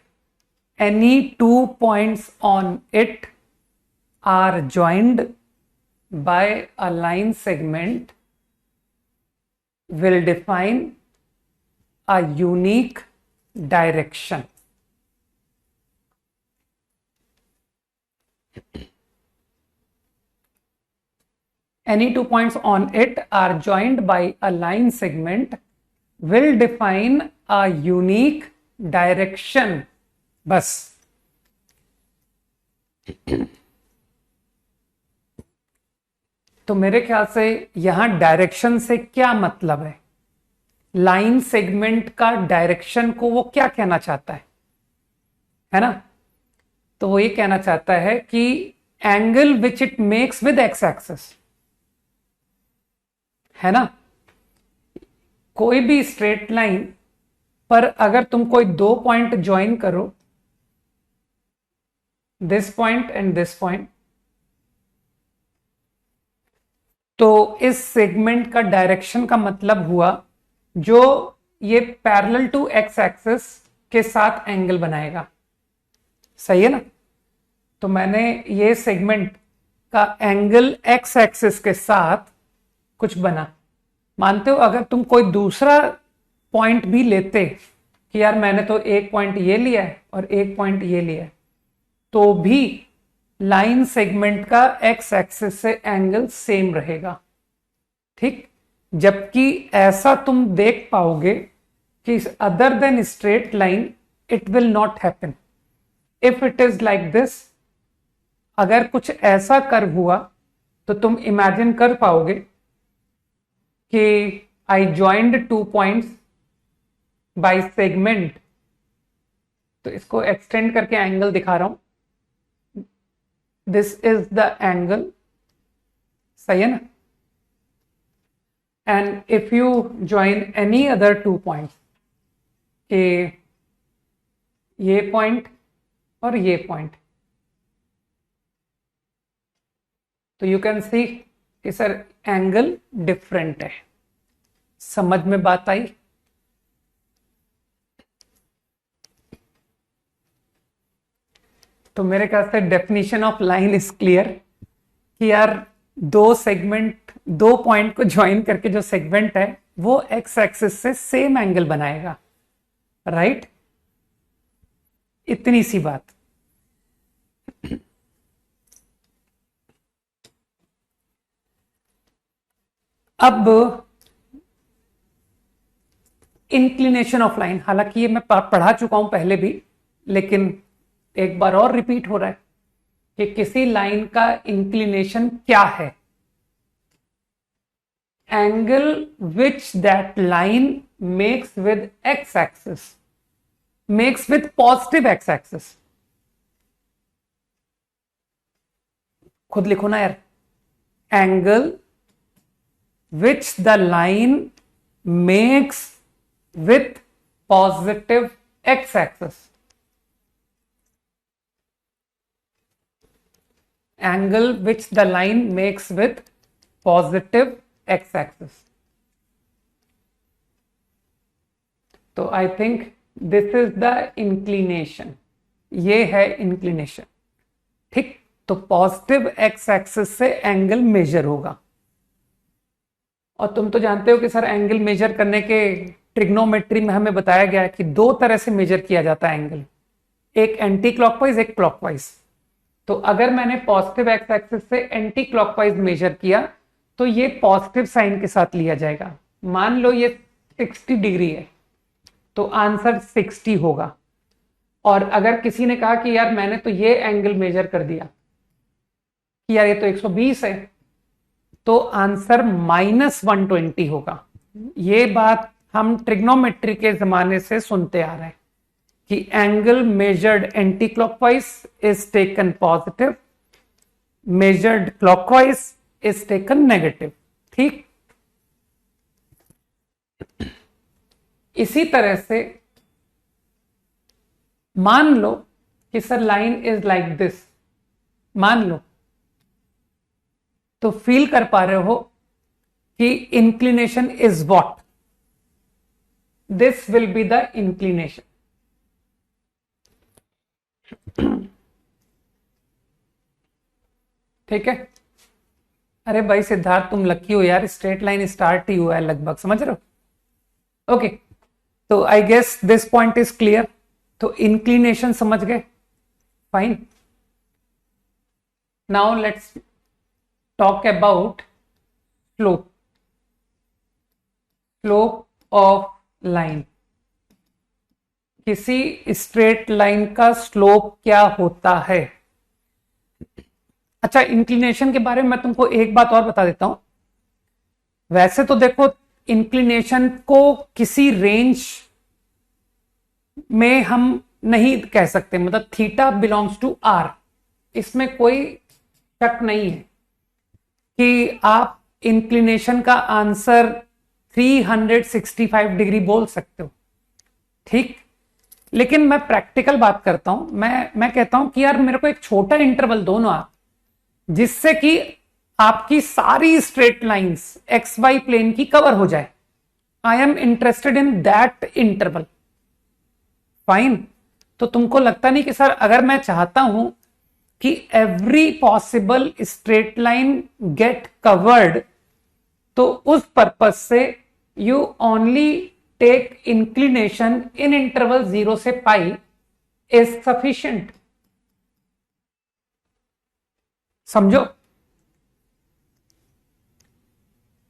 any 2 points on it are joined by a line segment, will define a unique direction. Any 2 points on it are joined by a line segment will define a unique direction. बस तो मेरे ख्याल से यहां direction से क्या मतलब है, लाइन सेगमेंट का डायरेक्शन को वो क्या कहना चाहता है ना? तो वो ये कहना चाहता है कि angle which it makes with x axis, है ना? कोई भी स्ट्रेट लाइन पर अगर तुम कोई 2 पॉइंट ज्वाइन करो, this point and this point, तो इस सेगमेंट का डायरेक्शन का मतलब हुआ जो ये पैरेलल टू एक्स एक्सिस के साथ एंगल बनाएगा। सही है ना? तो मैंने ये सेगमेंट का एंगल एक्स एक्सिस के साथ कुछ बना। मानते हो अगर तुम कोई दूसरा पॉइंट भी लेते कि यार मैंने तो एक पॉइंट ये लिया है और एक पॉइंट ये लिया है, तो भी लाइन सेगमेंट का एक्स एक्सिस से एंगल सेम रहेगा, ठीक? जबकि ऐसा तुम देख पाओगे कि other than straight line it will not happen. If it is like this, अगर कुछ ऐसा कर्व हुआ तो तुम इमेजिन कर पाओगे कि I joined 2 points by segment, तो इसको एक्सटेंड करके एंगल दिखा रहा हूं, दिस इज द एंगल। सही है ना? And if you join any other 2 points, कि ये पॉइंट और ये पॉइंट, तो यू कैन सी कि सर एंगल डिफरेंट है। समझ में बात आई? तो मेरे ख्याल से definition of line is clear कि यार दो सेगमेंट, दो पॉइंट को ज्वाइन करके जो सेगमेंट है वो एक्स एक्सिस से सेम एंगल बनाएगा, राइट? इतनी सी बात। अब इंक्लिनेशन ऑफ लाइन, हालांकि ये मैं पढ़ा चुका हूं पहले भी, लेकिन एक बार और रिपीट हो रहा है कि किसी लाइन का इंक्लिनेशन क्या है। Angle which that line makes with x axis, makes with positive x axis. खुद लिखो ना यार, angle which the line makes with positive x-axis, angle which the line makes with positive x-axis. तो I think this is the inclination, ये है inclination, ठीक? तो positive x axis से एंगल मेजर होगा। और तुम तो जानते हो कि सर एंगल मेजर करने के ट्रिग्नोमेट्री में हमें बताया गया है कि दो तरह से मेजर किया जाता है एंगल, एक एंटी क्लॉकवाइज, एक क्लॉकवाइज। तो अगर मैंने पॉजिटिव एक्स एक्सिस से एंटी क्लॉकवाइज मेजर किया तो ये पॉजिटिव साइन के साथ लिया जाएगा। मान लो ये 60 डिग्री है तो आंसर 60 होगा। और अगर किसी ने कहा कि यार मैंने तो ये एंगल मेजर कर दिया कि यार ये तो 120 है, तो आंसर -120 होगा। ये बात हम ट्रिग्नोमेट्री के जमाने से सुनते आ रहे हैं कि angle measured anti clockwise is taken positive, measured clockwise is taken negative, ठीक? इसी तरह से मान लो कि sir line is like this, मान लो, तो फील कर पा रहे हो कि inclination is what, this will be the inclination. ठीक है? अरे भाई सिद्धार्थ तुम लकी हो यार, स्ट्रेट लाइन स्टार्ट ही हुआ है लगभग, समझ रहे हो? ओके, तो I guess this point is clear. तो इंक्लिनेशन समझ गए, fine. Now let's talk about slope, slope of line। किसी स्ट्रेट लाइन का स्लोप क्या होता है? अच्छा, इंक्लिनेशन के बारे में मैं तुमको एक बात और बता देता हूं। वैसे तो देखो, इंक्लिनेशन को किसी रेंज में हम नहीं कह सकते, मतलब थीटा बिलोंग्स टू आर, इसमें कोई शक नहीं है कि आप इंक्लिनेशन का आंसर 365 डिग्री बोल सकते हो, ठीक? लेकिन मैं प्रैक्टिकल बात करता हूं। मैं कहता हूं कि यार मेरे को एक छोटा इंटरवल दो ना, जिससे कि आपकी सारी straight lines x y plane की कवर हो जाए। I am interested in that interval, fine. तो तुमको लगता नहीं कि सर अगर मैं चाहता हूं कि every possible straight line get covered, तो उस पर्पज से you only take inclination in interval 0 से पाई इज सफिशिएंट। समझो,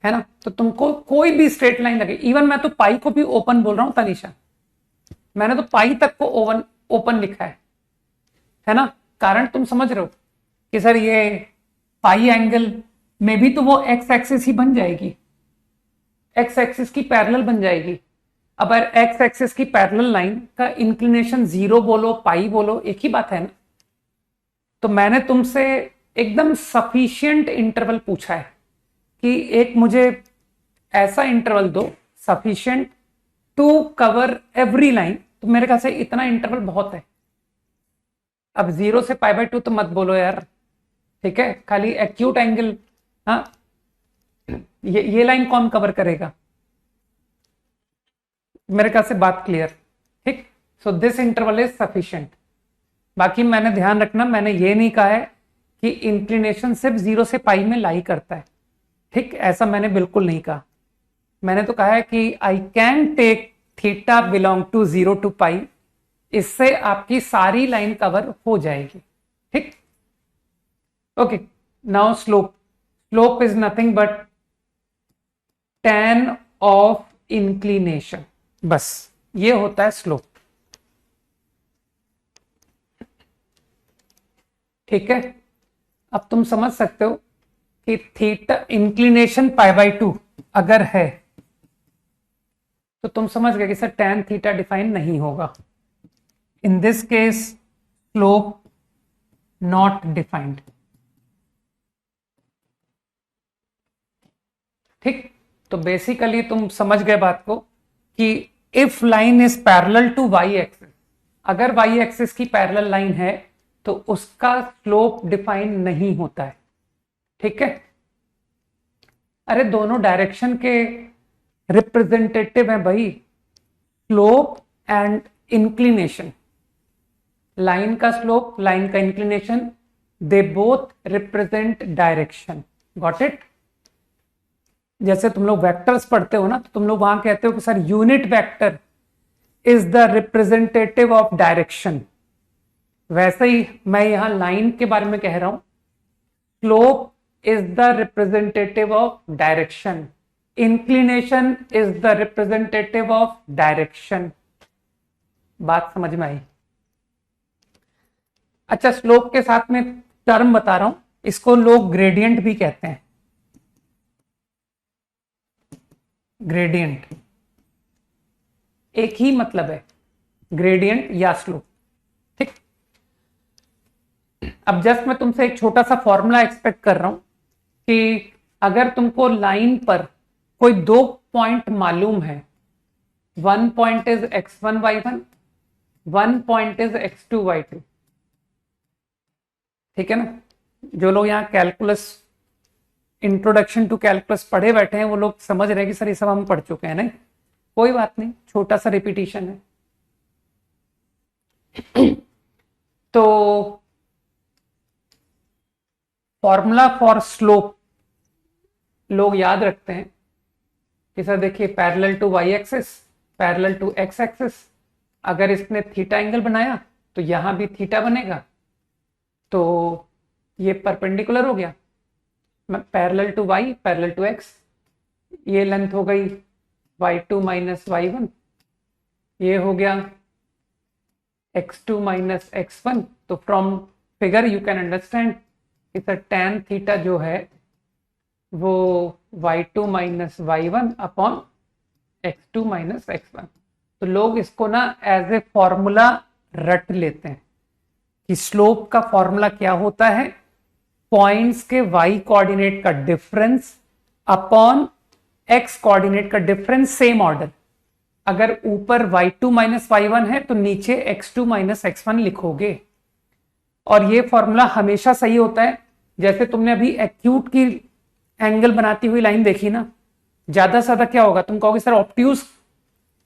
है ना? तो तुमको कोई भी स्ट्रेट लाइन लगे, इवन मैं तो पाई को भी ओपन बोल रहा हूं तनिषा, मैंने तो पाई तक को ओपन लिखा है ना? कारण तुम समझ रहे हो कि सर ये पाई एंगल में भी तो वो एक्स एक्सिस ही बन जाएगी, एक्स एक्सिस की पैरेलल बन जाएगी। अब एक्स एक्सिस की पैरेलल लाइन का इंक्लिनेशन 0 बोलो पाई बोलो, एक ही बात है ना? तो मैंने तुमसे एकदम सफिशिएंट इंटरवल पूछा है कि एक मुझे ऐसा इंटरवल दो sufficient to cover every line. तो मेरे ख्याल से इतना इंटरवल बहुत है। अब 0 से π/2 तो मत बोलो यार, ठीक है? खाली एक्यूट एंगल, हाँ, ये लाइन कौन कवर करेगा? मेरे ख्याल से बात क्लियर, ठीक? So this interval is sufficient. बाकी मैंने ध्यान रखना, मैंने ये नहीं कहा है कि इंक्लिनेशन सिर्फ 0 से पाई में लाई करता है, ठीक, ऐसा मैंने बिल्कुल नहीं कहा। मैंने तो कहा है कि I can take theta belong to 0 to pi, इससे आपकी सारी लाइन कवर हो जाएगी, ठीक। Okay, now slope. Slope is nothing but tan of inclination, बस ये होता है स्लोप, ठीक है। अब तुम समझ सकते हो कि थीटा इंक्लिनेशन π/2 अगर है तो तुम समझ गए कि सर tan थीटा डिफाइन नहीं होगा। In this case slope not defined, ठीक। तो बेसिकली तुम समझ गए बात को कि if line is parallel to y axis, अगर वाई एक्सिस की पैरेलल लाइन है तो उसका स्लोप डिफाइन नहीं होता है, ठीक है। अरे दोनों डायरेक्शन के रिप्रेजेंटेटिव हैं भाई, स्लोप एंड इंक्लिनेशन। लाइन का स्लोप, लाइन का inclination, they both represent direction, got it. जैसे तुम लोग वेक्टर्स पढ़ते हो ना, तो तुम लोग वहां कहते हो कि sir unit vector is the representative of direction, वैसे ही मैं यहां लाइन के बारे में कह रहा हूं, slope is the representative of direction, inclination is the representative of direction. बात समझ में आई? अच्छा, स्लोप के साथ में टर्म बता रहा हूं, इसको लोग ग्रेडियंट भी कहते हैं, ग्रेडियंट, एक ही मतलब है, ग्रेडियंट या स्लोप, ठीक। अब जस्ट मैं तुमसे एक छोटा सा फॉर्मूला एक्सपेक्ट कर रहा हूं कि अगर तुमको लाइन पर कोई दो पॉइंट मालूम है, one point is x1y1, one point is x2y2, ठीक है ना। जो लोग यहाँ कैलकुलस, इंट्रोडक्शन टू कैलकुलस पढ़े बैठे हैं वो लोग समझ रहे हैं कि सर ये सब हम पढ़ चुके हैं, नहीं कोई बात नहीं, छोटा सा रिपीटिशन है। तो फॉर्मूला फॉर स्लोप लोग याद रखते हैं कि सर देखिए parallel to y axis, parallel to x axis, अगर इसने थीटा एंगल बनाया तो यहां भी थीटा बनेगा, तो ये परपेंडिकुलर हो गया, parallel to y, parallel to x, ये लेंथ हो गई y2 माइनस y1, ये हो गया x2 माइनस x1। तो from figure you can understand कि सर tan थीटा जो है वो y2 minus y1 upon x2 minus x1। तो लोग इसको ना एज ए फॉर्मूला रट लेते हैं कि स्लोप का फॉर्मूला क्या होता है, पॉइंट्स के y कोऑर्डिनेट का डिफरेंस अपॉन x कोऑर्डिनेट का डिफरेंस, सेम ऑर्डर। अगर ऊपर y2 माइनस y1 है तो नीचे x2 माइनस x1 लिखोगे, और ये फॉर्मूला हमेशा सही होता है। जैसे तुमने अभी एक्यूट की एंगल बनाती हुई लाइन देखी ना, ज्यादा से ज्यादा क्या होगा, तुम कहोगे सर ऑब्ट्यूज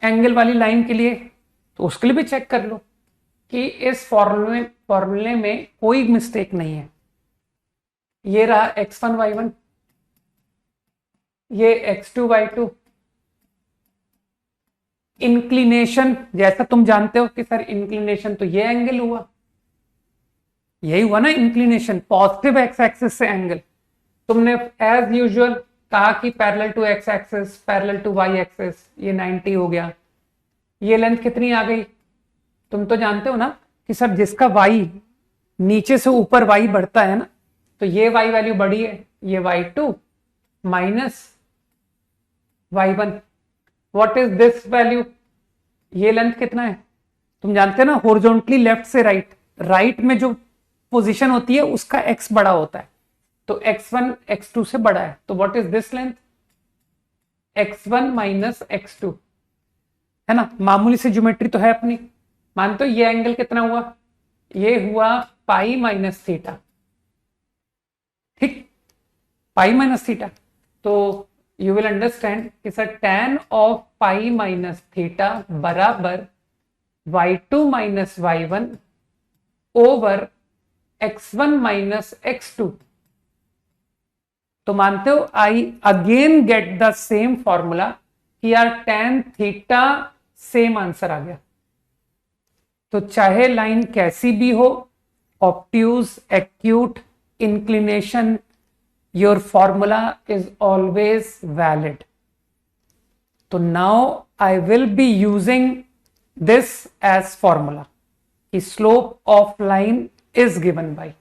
एंगल वाली लाइन के लिए, तो उसके लिए भी चेक कर लो कि इस फॉर्मूले में कोई मिस्टेक नहीं है। ये रहा x1 y1, ये x2 y2, इंक्लिनेशन जैसा तुम जानते हो कि सर इंक्लिनेशन तो ये एंगल हुआ, यही हुआ ना इंक्लिनेशन, पॉजिटिव एक्स एक्सिस से एंगल। तुमने एज यूजुअल कहा कि parallel to x axis, parallel to y axis, ये 90 हो गया। ये लेंथ कितनी आ गई, तुम तो जानते हो ना कि सर जिसका y नीचे से ऊपर y बढ़ता है ना, तो ये y वैल्यू बढ़ी है, ये y2 minus y1। What is this value, ये लेंथ कितना है, तुम जानते हो ना हॉरिजॉन्टली लेफ्ट से राइट, राइट में जो पोजीशन होती है उसका x बड़ा होता है, तो x1 x2 से बड़ा है, तो what is this length, x1 minus x2, है ना। मामूली सी ज्योमेट्री तो है अपनी। मानते हो ये एंगल कितना हुआ, ये हुआ पाई माइनस थीटा, ठीक, पाई माइनस थीटा। तो यू विल अंडरस्टैंड कि sir tan of pi minus theta बराबर y2 minus y1 over x1 minus x2, तो मानते हो I again get the same formula कि यार tan थीटा सेम आंसर आ गया। तो चाहे लाइन कैसी भी हो, obtuse, acute, inclination, your formula is always valid. तो now I will be using this as formula कि slope of line is given by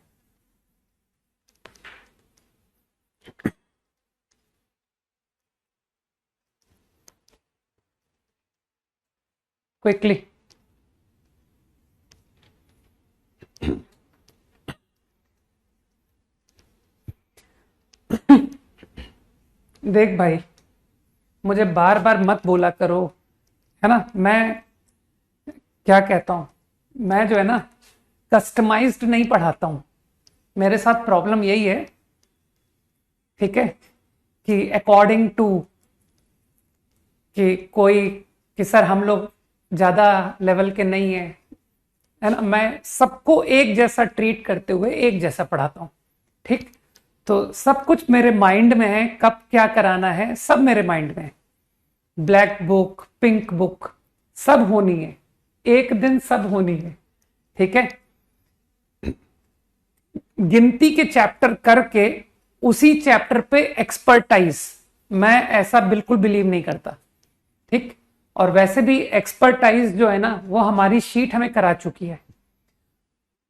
quickly. देख भाई, मुझे बार बार मत बोला करो, है ना। मैं क्या कहता हूं, मैं जो है ना कस्टमाइज्ड नहीं पढ़ाता हूं। मेरे साथ प्रॉब्लम यही है, ठीक है, कि अकॉर्डिंग टू कि कोई कि सर हम लोग ज्यादा लेवल के नहीं है ना। मैं सबको एक जैसा ट्रीट करते हुए एक जैसा पढ़ाता हूं, ठीक। तो सब कुछ मेरे माइंड में है, कब क्या कराना है सब मेरे माइंड में है। ब्लैक बुक, पिंक बुक सब होनी है, एक दिन सब होनी है, ठीक है। गिनती के चैप्टर करके उसी चैप्टर पे एक्सपर्टाइज, मैं ऐसा बिल्कुल बिलीव नहीं करता, ठीक। और वैसे भी एक्सपर्टाइज जो है ना वो हमारी शीट हमें करा चुकी है।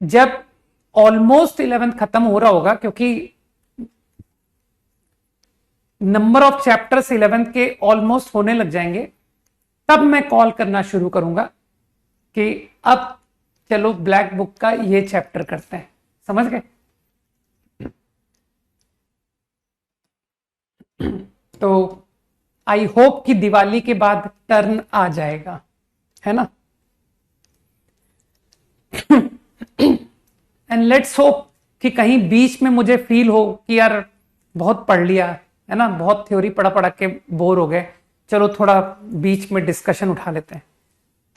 जब ऑलमोस्ट 11th खत्म हो रहा होगा, क्योंकि नंबर ऑफ चैप्टर्स 11th के ऑलमोस्ट होने लग जाएंगे, तब मैं कॉल करना शुरू करूंगा कि अब चलो ब्लैक बुक का ये चैप्टर करते हैं। समझ गए? तो आई होप कि दिवाली के बाद टर्न आ जाएगा, है ना। एंड लेट्स होप कि कहीं बीच में मुझे फील हो कि यार बहुत पढ़ लिया है ना, बहुत थ्योरी पढ़ा पढ़ा के बोर हो गए, चलो थोड़ा बीच में डिस्कशन उठा लेते हैं।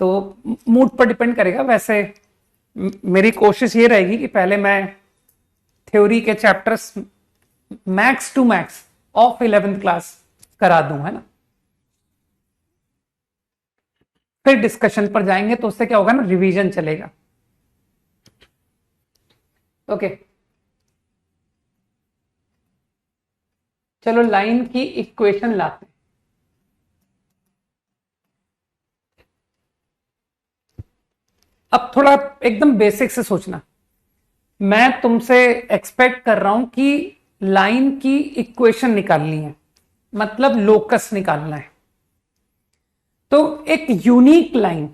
तो मूड पर डिपेंड करेगा। वैसे मेरी कोशिश ये रहेगी कि पहले मैं थ्योरी के chapters max to max of 11th class करा दूं, है ना। फिर डिस्कशन पर जाएंगे तो उससे क्या होगा ना, रिवीजन चलेगा। ओके, चलो लाइन की इक्वेशन लाते हैं। अब थोड़ा एकदम बेसिक से सोचना। मैं तुमसे एक्सपेक्ट कर रहा हूं कि लाइन की इक्वेशन निकालनी है, मतलब लोकस निकालना है। तो एक यूनिक लाइन,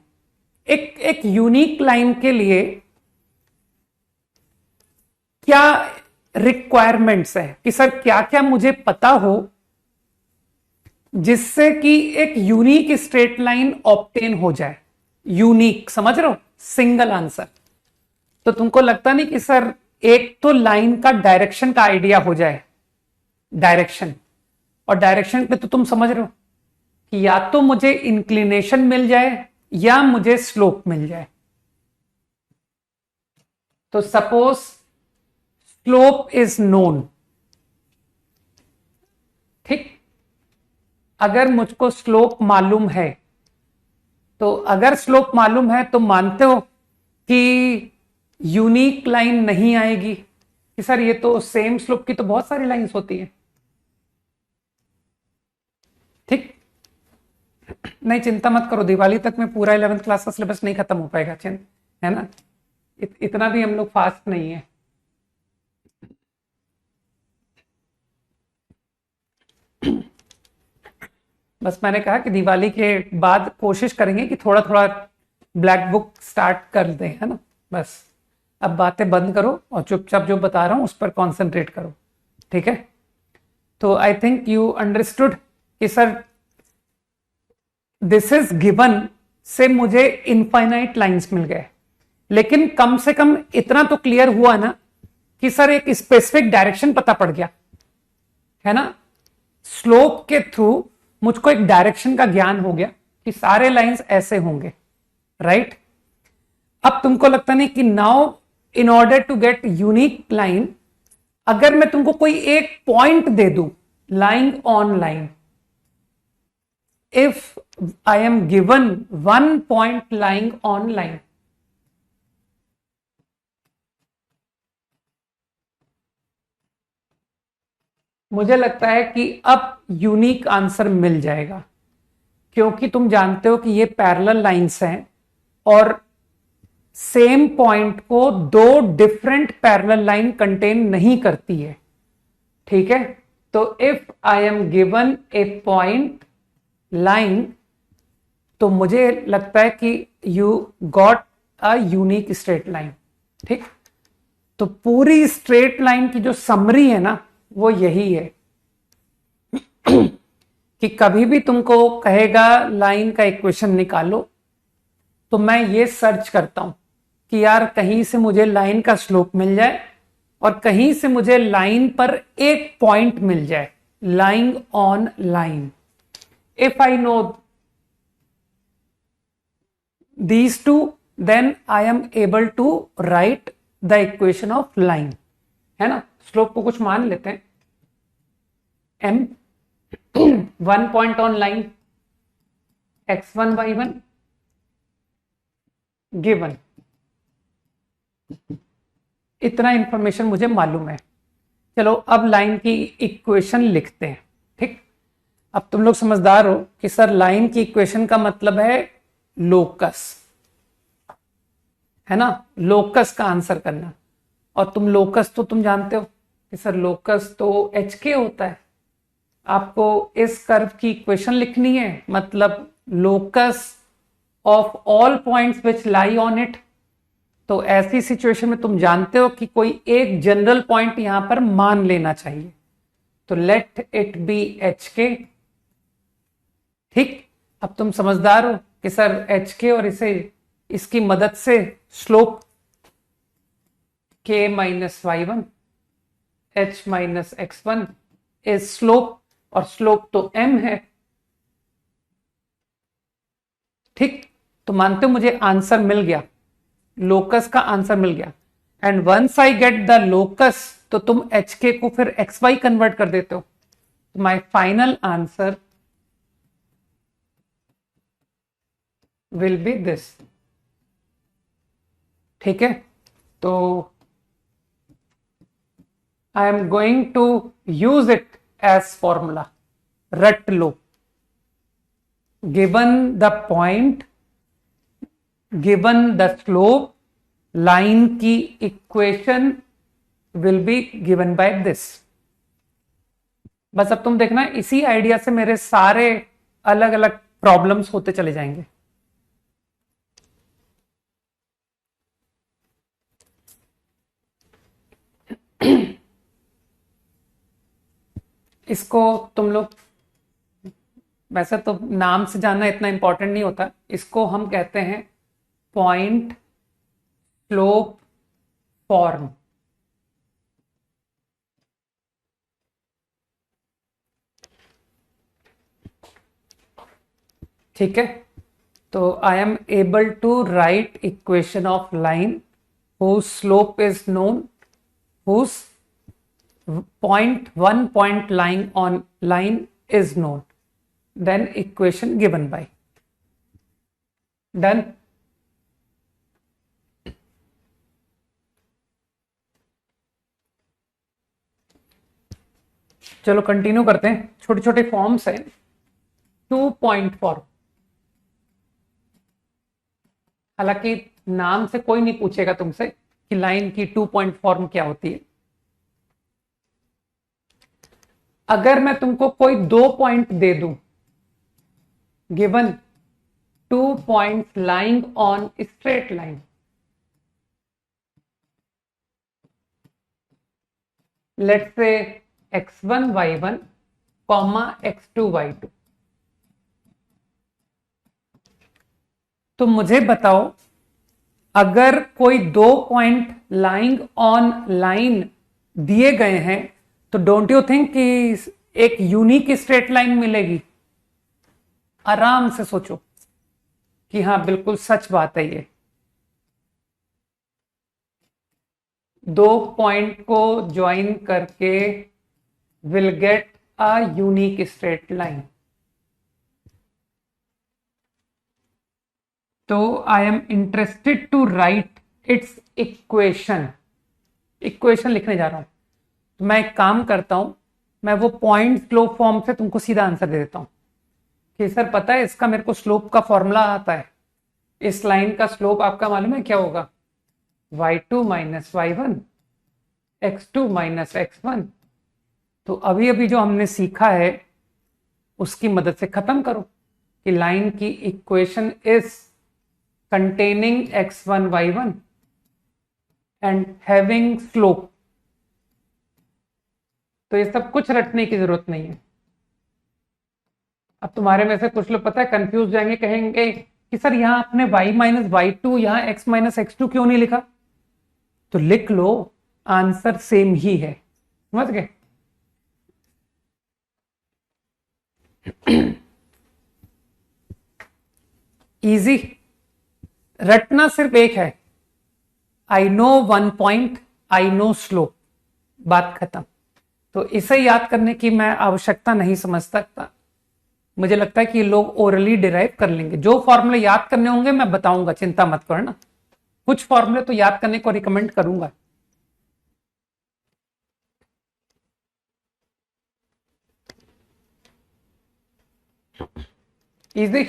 एक यूनिक लाइन के लिए क्या रिक्वायरमेंट्स है कि सर क्या क्या मुझे पता हो जिससे कि एक यूनिक स्ट्रेट लाइन ऑब्टेन हो जाए। यूनिक, समझ रहे हो, सिंगल आंसर। तो तुमको लगता नहीं कि सर एक तो लाइन का डायरेक्शन का आइडिया हो जाए, डायरेक्शन, और डायरेक्शन पे तो तुम समझ रहे हो कि या तो मुझे इंक्लिनेशन मिल जाए या मुझे स्लोप मिल जाए। तो सपोज स्लोप इज नोन, ठीक। अगर मुझको स्लोप मालूम है, तो अगर स्लोप मालूम है तो मानते हो कि यूनिक लाइन नहीं आएगी कि सर ये तो सेम स्लोप की तो बहुत सारी लाइंस होती है, ठीक। नहीं, चिंता मत करो, दिवाली तक में पूरा 11th क्लास का सिलेबस नहीं खत्म हो पाएगा, है ना। इतना भी हम लोग फास्ट नहीं है। बस मैंने कहा कि दिवाली के बाद कोशिश करेंगे कि थोड़ा थोड़ा ब्लैक बुक स्टार्ट कर दें, है ना। बस अब बातें बंद करो और चुपचाप जो बता रहा हूं उस पर कॉन्सेंट्रेट करो, ठीक है। तो आई थिंक यू अंडरस्टूड कि सर दिस इज गिवन से मुझे इनफाइनाइट लाइंस मिल गए, लेकिन कम से कम इतना तो क्लियर हुआ ना कि सर एक स्पेसिफिक डायरेक्शन पता पड़ गया, है ना। स्लोप के थ्रू मुझको एक डायरेक्शन का ज्ञान हो गया कि सारे लाइंस ऐसे होंगे, राइट। अब तुमको लगता नहीं कि now in order to get unique line, अगर मैं तुमको कोई एक पॉइंट दे दूं lying on line, if I am given one point lying on line, मुझे लगता है कि अब यूनिक आंसर मिल जाएगा, क्योंकि तुम जानते हो कि ये पैरेलल लाइंस हैं और सेम पॉइंट को दो डिफरेंट पैरेलल लाइन कंटेन नहीं करती है। ठीक है, तो if I am given A point line, तो मुझे लगता है कि you got a unique straight line. ठीक, तो पूरी स्ट्रेट लाइन की जो समरी है ना, वो यही है कि कभी भी तुमको कहेगा लाइन का इक्वेशन निकालो, तो मैं ये सर्च करता हूं कि यार कहीं से मुझे लाइन का स्लोप मिल जाए और कहीं से मुझे लाइन पर एक पॉइंट मिल जाए, lying on line. If I know these two, then I am able to write the equation of line, है ना। स्लोप को कुछ मान लेते हैं, m, one point on line, x1 y1 given, इतना इंफॉर्मेशन मुझे मालूम है। चलो अब लाइन की इक्वेशन लिखते हैं। ठीक, अब तुम लोग समझदार हो कि सर लाइन की इक्वेशन का मतलब है लोकस, है ना, लोकस का आंसर करना। और तुम लोकस तो तुम जानते हो कि सर लोकस तो एच के होता है। आपको इस कर्व की इक्वेशन लिखनी है, मतलब locus of all points which lie on it. तो ऐसी सिचुएशन में तुम जानते हो कि कोई एक जनरल पॉइंट यहां पर मान लेना चाहिए, तो लेट इट बी एच के। ठीक, अब तुम समझदार हो कि सर एच के और इसे इसकी मदद से slope k minus y one h minus x one is slope, और स्लोप तो m है। ठीक, तो मानते हो मुझे आंसर मिल गया, लोकस का आंसर मिल गया। And once I get the locus, तो तुम एच के को फिर एक्स वाई कन्वर्ट कर देते हो। तो my final answer will be this. ठीक है, तो I am going to use it as formula, रट लो। Given the point, given the slope, line की equation will be given by this. बस अब तुम देखना, इसी आइडिया से मेरे सारे अलग अलग प्रॉब्लम्स होते चले जाएंगे। इसको तुम लोग वैसे तो नाम से जानना इतना इंपॉर्टेंट नहीं होता, इसको हम कहते हैं पॉइंट स्लोप फॉर्म। ठीक है, तो I am able to write equation of line whose slope is known, whose one point lying on line is known, then equation given by, done। चलो कंटिन्यू करते हैं, छोटे छोटे फॉर्म्स हैं। 2 पॉइंट फॉर्म, हालांकि नाम से कोई नहीं पूछेगा तुमसे कि लाइन की 2 पॉइंट फॉर्म क्या होती है। अगर मैं तुमको कोई 2 पॉइंट दे दूं, given 2 points lying on straight line, let's say x1 y1 comma x2 y2, तो मुझे बताओ अगर कोई 2 पॉइंट लाइंग ऑन लाइन दिए गए हैं, तो डोंट यू थिंक कि एक यूनिक स्ट्रेट लाइन मिलेगी? आराम से सोचो कि हाँ बिल्कुल सच बात है ये। दो पॉइंट को ज्वाइन करके will get a unique straight line. तो I am interested to write its equation. Equation लिखने जा रहा हूं, तो मैं एक काम करता हूं, मैं वो पॉइंट स्लोप फॉर्म से तुमको सीधा आंसर दे देता हूं कि सर पता है इसका मेरे को स्लोप का फॉर्मूला आता है। इस लाइन का स्लोप आपका मालूम है क्या होगा? y2 minus y1 x2 minus x1। तो अभी अभी जो हमने सीखा है उसकी मदद से खत्म करो कि लाइन की equation is containing x1 y1 and having slope. तो ये सब कुछ रटने की जरूरत नहीं है। अब तुम्हारे में से कुछ लोग पता है कंफ्यूज जाएंगे, कहेंगे कि सर यहां आपने y माइनस y2 यहां x माइनस x2 क्यों नहीं लिखा? तो लिख लो, आंसर सेम ही है। समझ गए? इजी, रटना सिर्फ एक है, I know one point, I know slope, बात खत्म। तो इसे याद करने की मैं आवश्यकता नहीं समझ सकता। मुझे लगता है कि लोग ओरली डिराइव कर लेंगे। जो फॉर्मूले याद करने होंगे मैं बताऊंगा, चिंता मत करना। कुछ फॉर्मूले तो याद करने को रिकमेंड करूंगा। Easy,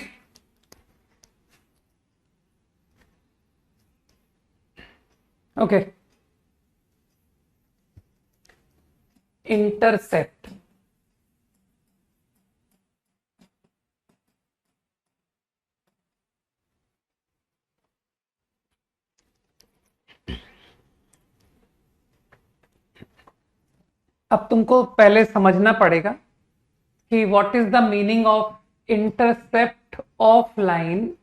okay. इंटरसेप्ट, अब तुमको पहले समझना पड़ेगा कि what is the meaning of intercept of line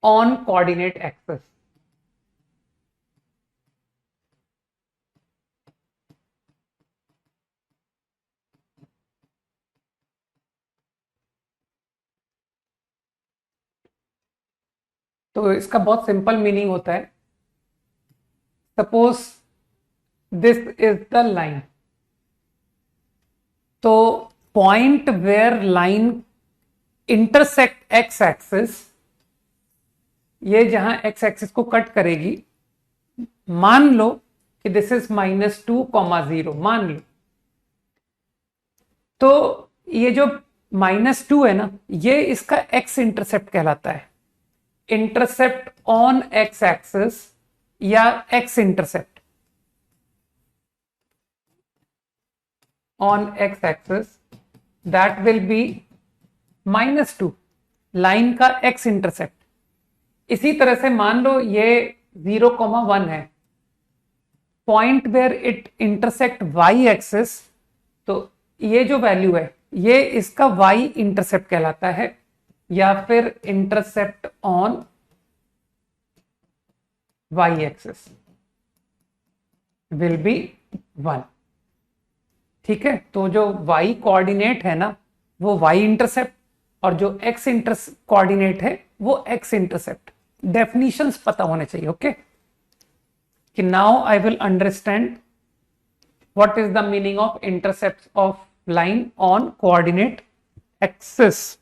on coordinate axis. तो इसका बहुत सिंपल मीनिंग होता है, suppose this is the line, तो point where line intersect X axis, ये जहां एक्स एक्सिस को कट करेगी, मान लो कि दिस इज -2,0 मान लो। तो ये जो -2 है ना, ये इसका एक्स इंटरसेप्ट कहलाता है। इंटरसेप्ट ऑन एक्स एक्सिस या x intercept on x axis, that will be -2, line का एक्स इंटरसेप्ट। इसी तरह से मान लो ये 0,1 है, point where it intersect y axis, तो ये जो वैल्यू है ये इसका वाई इंटरसेप्ट कहलाता है, या फिर intercept on y axis will be 1। ठीक है, तो जो वाई कोऑर्डिनेट है ना वो वाई इंटरसेप्ट, और जो एक्स कोऑर्डिनेट है वो एक्स इंटरसेप्ट। डेफिनेशंस पता होने चाहिए। ओके, कि now I will understand what is the meaning of intercept of line on coordinate axis.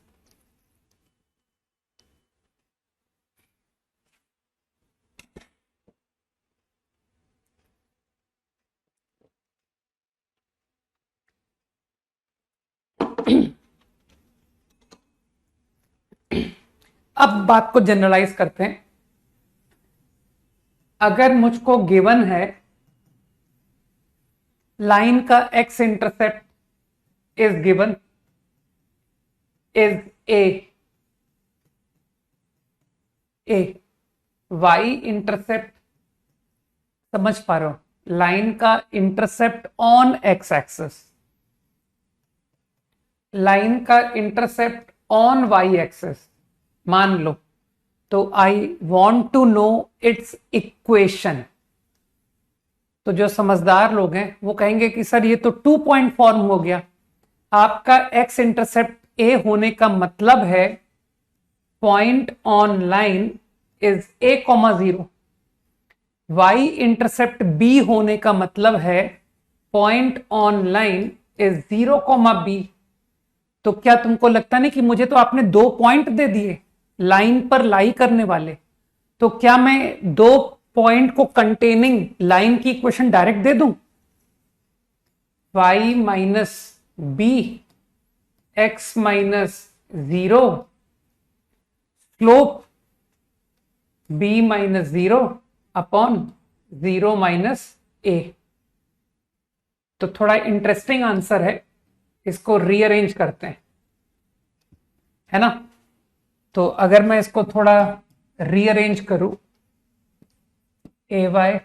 अब बात को जनरलाइज करते हैं। अगर मुझको गिवन है लाइन का x intercept is given is a y intercept, समझ पा रहे हो, लाइन का intercept on x axis, line का इंटरसेप्ट ऑन वाई एक्सिस मान लो, तो I want to know its equation. तो जो समझदार लोग हैं वो कहेंगे कि सर ये तो 2 पॉइंट फॉर्म हो गया, आपका एक्स इंटरसेप्ट ए होने का मतलब है point on line is a, 0, y intercept b होने का मतलब है point on line is 0, b। तो क्या तुमको लगता नहीं कि मुझे तो आपने 2 पॉइंट दे दिए लाइन पर लाई करने वाले, तो क्या मैं 2 पॉइंट को कंटेनिंग लाइन की इक्वेशन डायरेक्ट दे दूं? y minus B X minus 0 slope b minus 0 upon 0 minus A. तो थोड़ा इंटरेस्टिंग आंसर है, इसको रीअरेंज करते हैं, है ना। तो अगर मैं इसको थोड़ा रीअरेंज करूं, A Y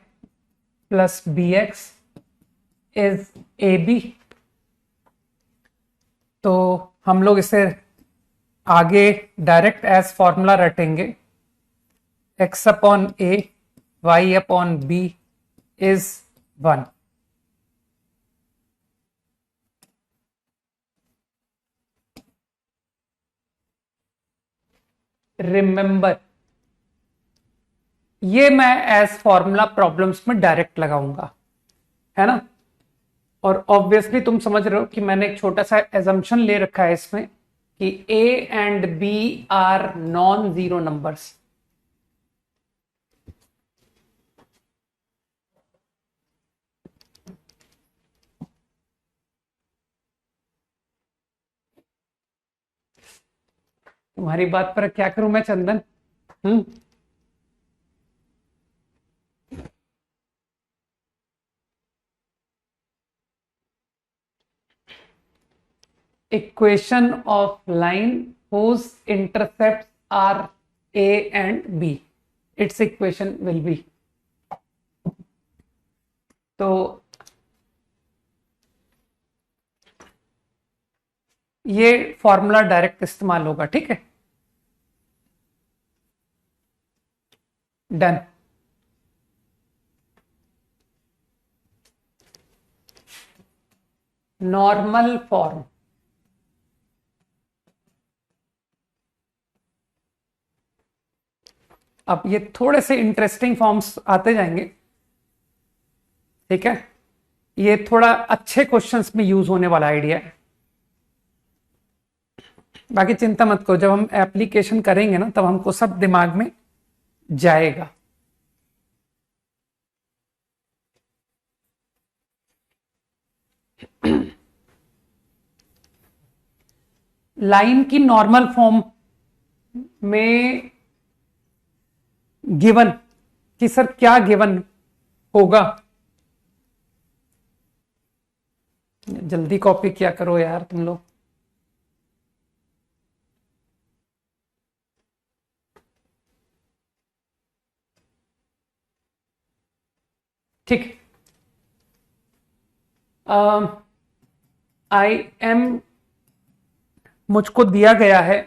plus B X is A B, तो हम लोग इसे आगे डायरेक्ट एज फॉर्मूला रटेंगे, x upon A y upon बी इज 1। रिमेंबर, ये मैं एज फॉर्मूला प्रॉब्लम्स में डायरेक्ट लगाऊंगा, है ना। और ऑब्वियसली तुम समझ रहे हो कि मैंने एक छोटा सा एजम्पशन ले रखा है इसमें कि a and b are non zero numbers. तुम्हारी बात पर क्या करूं मैं चंदन? Equation of line whose intercepts are a and b, its equation will be, तो ये फॉर्मूला डायरेक्ट इस्तेमाल होगा, ठीक है। डन। नॉर्मल फॉर्म, अब ये थोड़े से इंटरेस्टिंग फॉर्म्स आते जाएंगे, ठीक है। ये थोड़ा अच्छे क्वेश्चंस में यूज होने वाला आइडिया है। बाकी चिंता मत करो, जब हम एप्लीकेशन करेंगे ना तब हमको सब दिमाग में जाएगा। लाइन की नॉर्मल फॉर्म में गिवन कि सर क्या गिवन होगा, जल्दी कॉपी किया करो यार तुम लोग। ठीक, आई एम, मुझको दिया गया है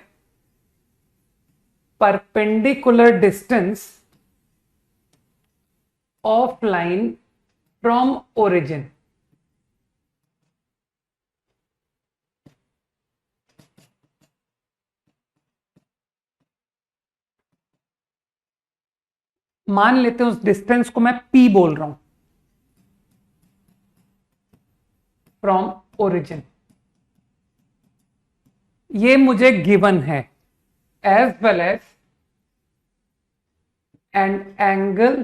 perpendicular distance of line from origin. मान लेते हैं उस डिस्टेंस को मैं P बोल रहा हूं, फ्रॉम ओरिजिन। ये मुझे गिवन है as well as an angle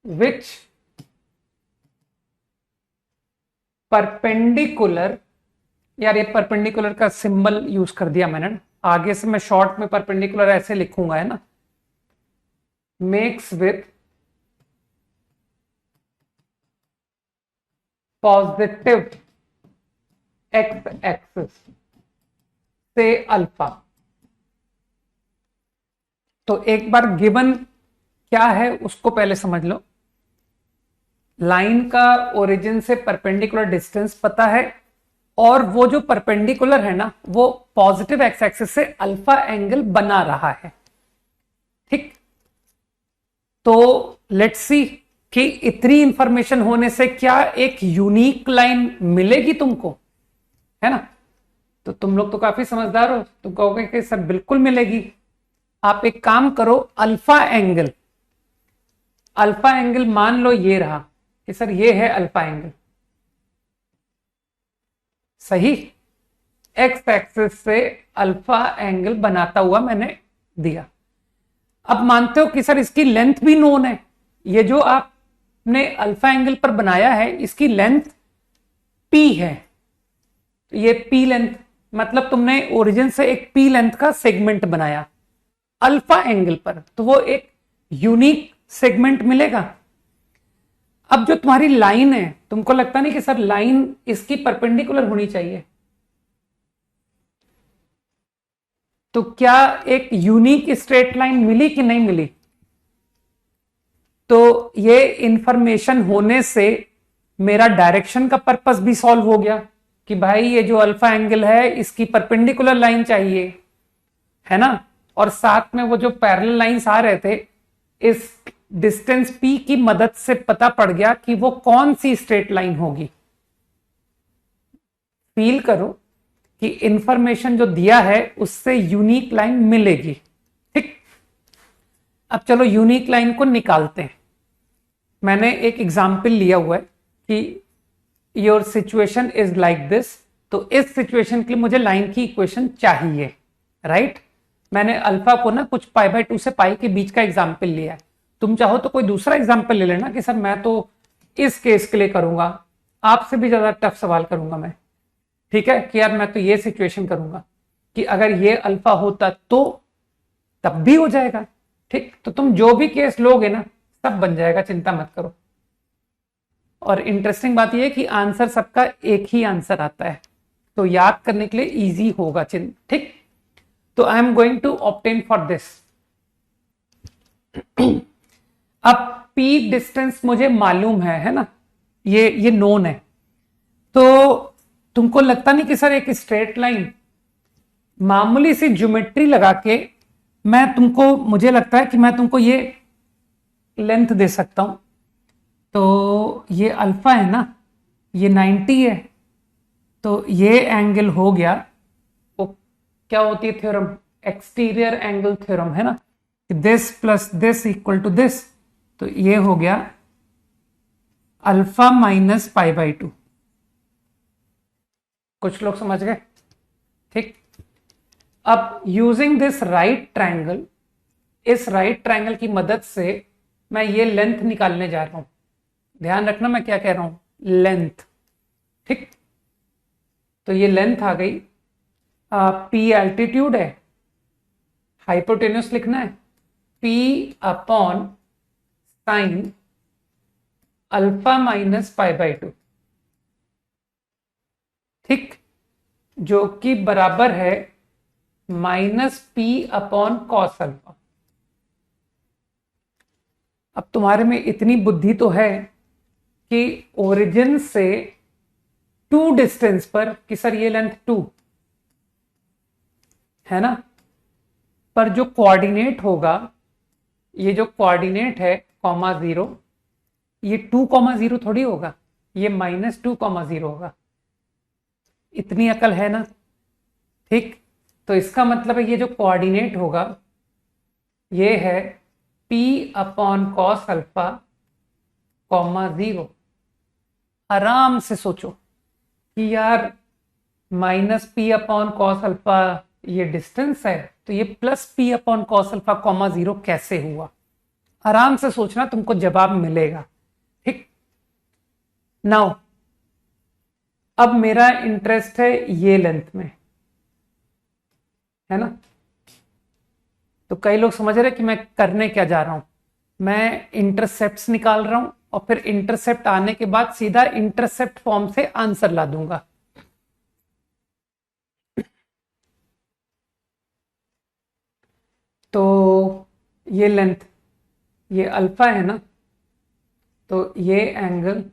which perpendicular, यार ये परपेंडिकुलर का सिंबल यूज कर दिया मैंने, आगे से मैं शॉर्ट में परपेंडिकुलर ऐसे लिखूंगा, है ना, makes with positive x axis से अल्फा। तो एक बार गिवन क्या है उसको पहले समझ लो। लाइन का ओरिजिन से परपेंडिकुलर डिस्टेंस पता है, और वो जो परपेंडिकुलर है ना वो पॉजिटिव एक्स एक्सिस से अल्फा एंगल बना रहा है, ठीक। तो लेट्स सी कि इतनी इंफॉर्मेशन होने से क्या एक यूनिक लाइन मिलेगी तुमको, है ना। तो तुम लोग तो काफी समझदार हो, तुम कहोगे कि सर बिल्कुल मिलेगी। आप एक काम करो, अल्फा एंगल मान लो ये रहा कि सर ये है अल्फा एंगल, सही। एक्स एक्सिस से अल्फा एंगल बनाता हुआ मैंने दिया। अब मानते हो कि सर इसकी लेंथ भी नोन है, ये जो आपने अल्फा एंगल पर बनाया है इसकी लेंथ p है, ये p लेंथ, मतलब तुमने ओरिजिन से एक p लेंथ का सेगमेंट बनाया अल्फा एंगल पर, तो वो एक यूनिक सेगमेंट मिलेगा। अब जो तुम्हारी लाइन है, तुमको लगता नहीं कि सर लाइन इसकी परपेंडिकुलर होनी चाहिए, तो क्या एक यूनिक स्ट्रेट लाइन मिली कि नहीं मिली? तो ये इंफॉर्मेशन होने से मेरा डायरेक्शन का पर्पस भी सॉल्व हो गया कि भाई ये जो अल्फा एंगल है इसकी परपेंडिकुलर लाइन चाहिए, है ना। और साथ में वो जो पैरेलल लाइंस आ रहे थे, इस डिस्टेंस p की मदद से पता पड़ गया कि वो कौन सी स्ट्रेट लाइन होगी। फील करो कि इंफॉर्मेशन जो दिया है उससे यूनिक लाइन मिलेगी, ठीक। अब चलो यूनिक लाइन को निकालते हैं। मैंने एक एग्जाम्पल लिया हुआ है कि your situation is like this, तो इस सिचुएशन के लिए मुझे लाइन की इक्वेशन चाहिए, राइट। मैंने अल्फा को ना कुछ पाई बाय 2 से पाई के बीच का एग्जाम्पल लिया है। तुम चाहो तो कोई दूसरा एग्जाम्पल ले लेना कि सर मैं तो इस केस के लिए करूंगा, आपसे भी ज्यादा टफ सवाल करूंगा मैं, ठीक है, कि यार मैं तो ये सिचुएशन करूंगा कि अगर ये अल्फा होता तो तब भी हो जाएगा, ठीक। तो तुम जो भी केस लोगे ना सब बन जाएगा, चिंता मत करो। और इंटरेस्टिंग बात यह है कि आंसर सबका एक ही आंसर आता है, तो याद करने के लिए इजी होगा, ठीक। तो I am going to obtain for this. अब p डिस्टेंस मुझे मालूम है ना, ये नोन है। तो तुमको लगता नहीं कि सर एक स्ट्रेट लाइन मामूली सी ज्योमेट्री लगा के मुझे लगता है कि मैं तुमको ये लेंथ दे सकता हूं। तो ये अल्फा है ना, ये 90 है, तो ये एंगल हो गया, वो क्या होती है थ्योरम, एक्सटीरियर एंगल थ्योरम, है ना, this plus this equal to this, तो ये हो गया अल्फा माइनस पाई बाई 2। कुछ लोग समझ गए, ठीक। अब यूजिंग दिस राइट ट्रायंगल, इस राइट ट्रायंगल की मदद से मैं ये लेंथ निकालने जा रहा हूं। ध्यान रखना मैं क्या कह रहा हूं, लेंथ, ठीक। तो ये लेंथ आ गई, p एल्टीट्यूड है, हाइपोटेन्यूस लिखना है, p upon sine alpha minus pi by 2, ठीक, जो कि बराबर है minus p upon cos alpha. अब तुम्हारे में इतनी बुद्धि तो है कि ओरिजिन से 2 डिस्टेंस पर कि सर ये लेंथ 2 है ना, पर जो कोऑर्डिनेट होगा, ये जो कोऑर्डिनेट है (0), ये 2,0 थोड़ी होगा, ये -2,0 होगा। इतनी अकल है ना, ठीक। तो इसका मतलब है ये जो कोऑर्डिनेट होगा ये है p अपॉन कॉस अल्फा, (0). आराम से सोचो कि यार -p अपॉन कॉस अल्फा ये डिस्टेंस है, तो ये +p अपॉन कॉस अल्फा, (0) कैसे हुआ। आराम से सोचना, तुमको जवाब मिलेगा, ठीक। नाउ अब मेरा इंटरेस्ट है ये लेंथ में, है ना। तो कई लोग समझ रहे कि मैं करने क्या जा रहा हूं, मैं इंटरसेप्ट्स निकाल रहा हूं और फिर इंटरसेप्ट आने के बाद सीधा इंटरसेप्ट फॉर्म से आंसर ला दूंगा। तो ये लेंथ, ये अल्फा है ना, तो ये एंगल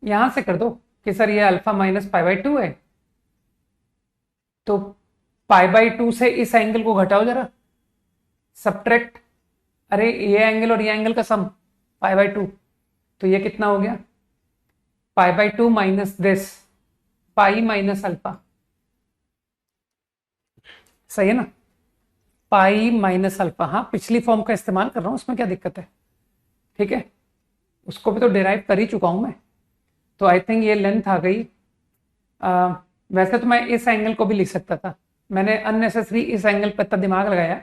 यहां से कर दो कि सर ये अल्फा माइनस पाई बाई 2 है, तो पाई बाई 2 से इस एंगल को घटाओ जरा, सब्ट्रैक्ट, अरे ये एंगल और ये एंगल का सम पाई बाई 2, तो ये कितना हो गया, pi by 2 minus this, pi minus alpha, सही है ना। पाई माइनस अल्फा, हाँ पिछली फॉर्म का इस्तेमाल कर रहा हूं, उसमें क्या दिक्कत है, ठीक है, उसको भी तो डिराइव कर ही चुका हूं मैं। तो आई थिंक ये लेंथ आ गई। वैसे तो मैं इस एंगल को भी लिख सकता था, मैंने अननेसेसरी इस एंगल पर इतना दिमाग लगाया।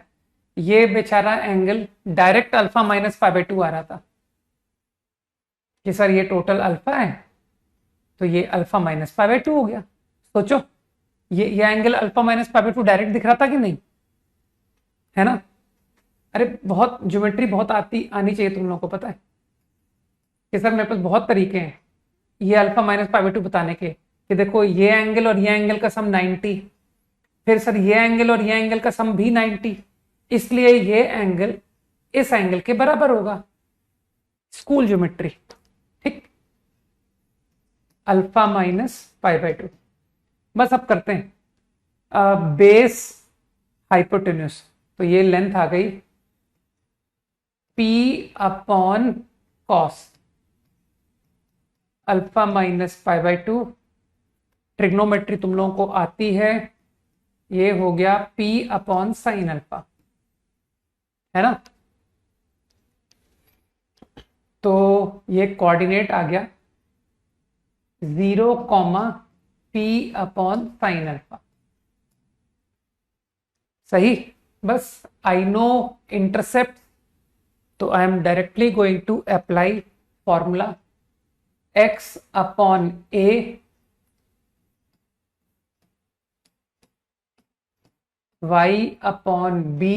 ये बेचारा angle direct alpha minus pi by 2 आ रहा था कि सर ये टोटल अल्फा है, तो ये अल्फा माइनस पाई बाई 2 हो गया। सोचो, ये angle alpha minus pi by 2 direct दिख रहा था कि नहीं, है ना। अरे बहुत ज्योमेट्री बहुत आनी चाहिए तुम लोगों को, पता है कि सर मेरे पास बहुत तरीके हैं ये अल्फा माइनस पाई बाई 2 बताने के, कि देखो ये एंगल और ये एंगल का सम 90, फिर सर ये एंगल और ये एंगल का सम भी 90, इसलिए ये एंगल इस एंगल के बराबर होगा। स्कूल ज्योमेट्री, ठीक। अल्फा माइनस पाई बाई 2, बस अब करते हैं बेस हाइपोटेन्यूस, तो ये लेंथ आ गई P upon cos alpha minus pi by 2। Trigonometry तुम लोगों को आती है, ये हो गया P अपॉन साइन अल्फा, है ना। तो ये कोऑर्डिनेट आ गया 0, P अपॉन साइन अल्फा, सही। बस आई नो इंटरसेप्ट, तो I am directly going to apply formula x upon a y upon b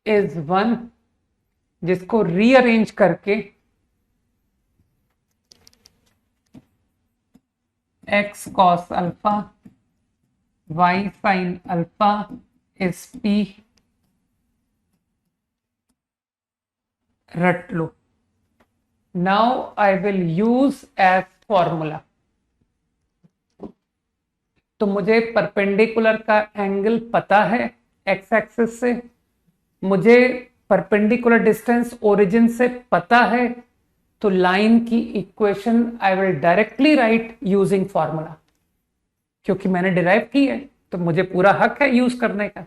is 1, जिसको रीअरेंज करके x cos alpha y sin alpha is p, रट लो। Now I will use as formula, तो मुझे perpendicular का angle पता है x axis से, मुझे परपेंडिकुलर डिस्टेंस ओरिजिन से पता है, तो लाइन की equation I will directly right using formula, क्योंकि मैंने डिराइव की है तो मुझे पूरा हक है यूज करने का।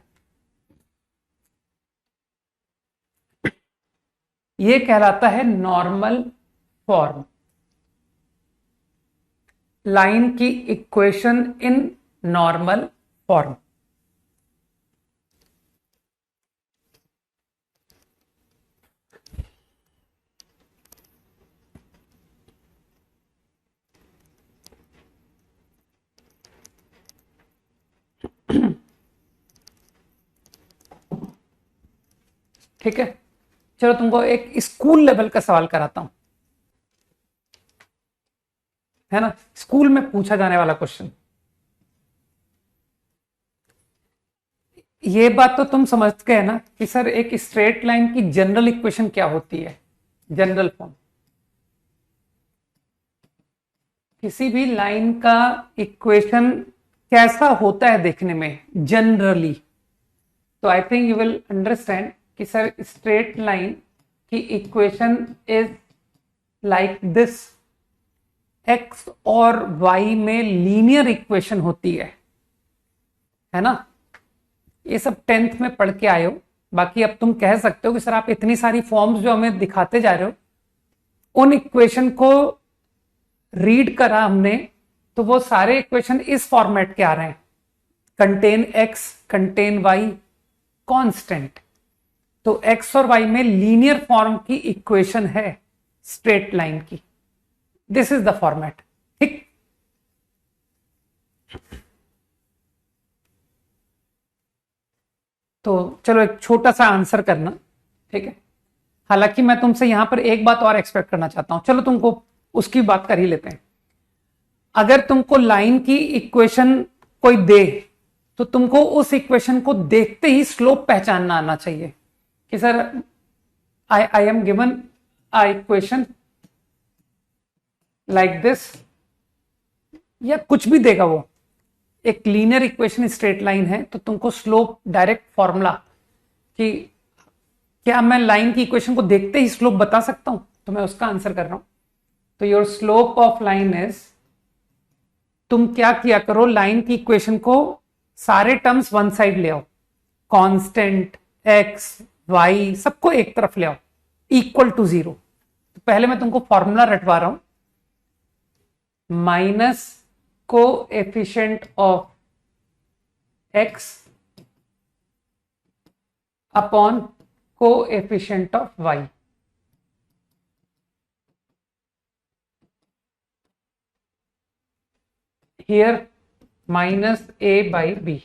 ये कहलाता है नॉर्मल फॉर्म, लाइन की इक्वेशन इन नॉर्मल फॉर्म। ठीक है, चलो तुमको एक स्कूल लेवल का सवाल कराता हूं, है ना, स्कूल में पूछा जाने वाला क्वेश्चन। ये बात तो तुम समझ गए ना कि सर एक स्ट्रेट लाइन की जनरल इक्वेशन क्या होती है, जनरल फॉर्म। किसी भी लाइन का इक्वेशन कैसा होता है देखने में जनरली, तो I think you will understand कि सर स्ट्रेट लाइन की equation is like this, x और वाई में लीनियर इक्वेशन होती है ना। ये सब 10th में पढ़ के आए हो, बाकी अब तुम कह सकते हो कि सर आप इतनी सारी फॉर्म्स जो हमें दिखाते जा रहे हो, उन इक्वेशन को रीड करा हमने, तो वो सारे इक्वेशन इस फॉर्मेट के आ रहे हैं, contain x contain y constant. तो एक्स और वाई में लीनियर फॉर्म की इक्वेशन है स्ट्रेट लाइन की, दिस इज द फॉर्मेट, ठीक। तो चलो एक छोटा सा आंसर करना, ठीक है। हालांकि मैं तुमसे यहां पर एक बात और एक्सपेक्ट करना चाहता हूं, चलो तुमको उसकी बात कर ही लेते हैं। अगर तुमको लाइन की इक्वेशन कोई दे, तो तुमको उस इक्वेशन को देखते ही स्लोप पहचानना आना चाहिए कि sir I am given a equation like this, या कुछ भी देगा वो, एक लीनियर इक्वेशन स्ट्रेट लाइन है, तो तुमको स्लोप डायरेक्ट फॉर्मूला कि क्या मैं लाइन की इक्वेशन को देखते ही स्लोप बता सकता हूं, तो मैं उसका आंसर कर रहा हूं। तो your slope of line is तुम क्या किया करो, लाइन की इक्वेशन को सारे टर्म्स वन साइड ले आओ, कांस्टेंट एक्स वाई सबको एक तरफ ले आओ, इक्वल टू 0। तो पहले मैं तुमको फॉर्मूला रटवा रहा हूं, minus coefficient of x upon coefficient of y. here minus a by b.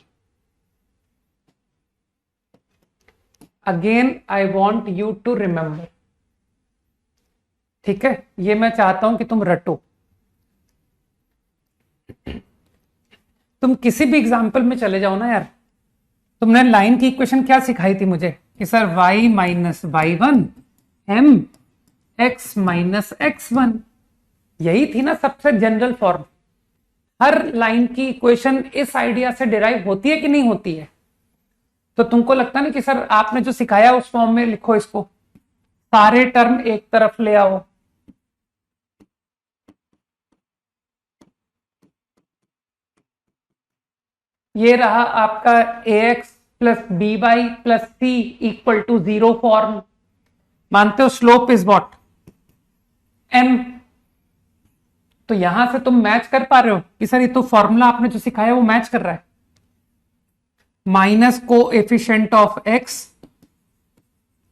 Again I want you to remember, ठीक है, ये मैं चाहता हूं कि तुम रटो। तुम किसी भी एग्जाम्पल में चले जाओ ना यार, तुमने लाइन की इक्वेशन क्या सिखाई थी मुझे कि sir y minus y one m x minus x one, यही थी ना सबसे जनरल फॉर्म। हर लाइन की इक्वेशन इस आइडिया से डिराइव होती है कि नहीं होती है? तो तुमको लगता नहीं कि सर आपने जो सिखाया उस फॉर्म में लिखो, इसको सारे टर्म एक तरफ ले आओ, ये रहा आपका ax plus b y plus c equal to 0 form. मानते हो स्लोप इज व्हाट? m। तो यहां से तुम मैच कर पा रहे हो कि सर ये तो फॉर्मूला आपने जो सिखाया वो मैच कर रहा है। Minus coefficient of x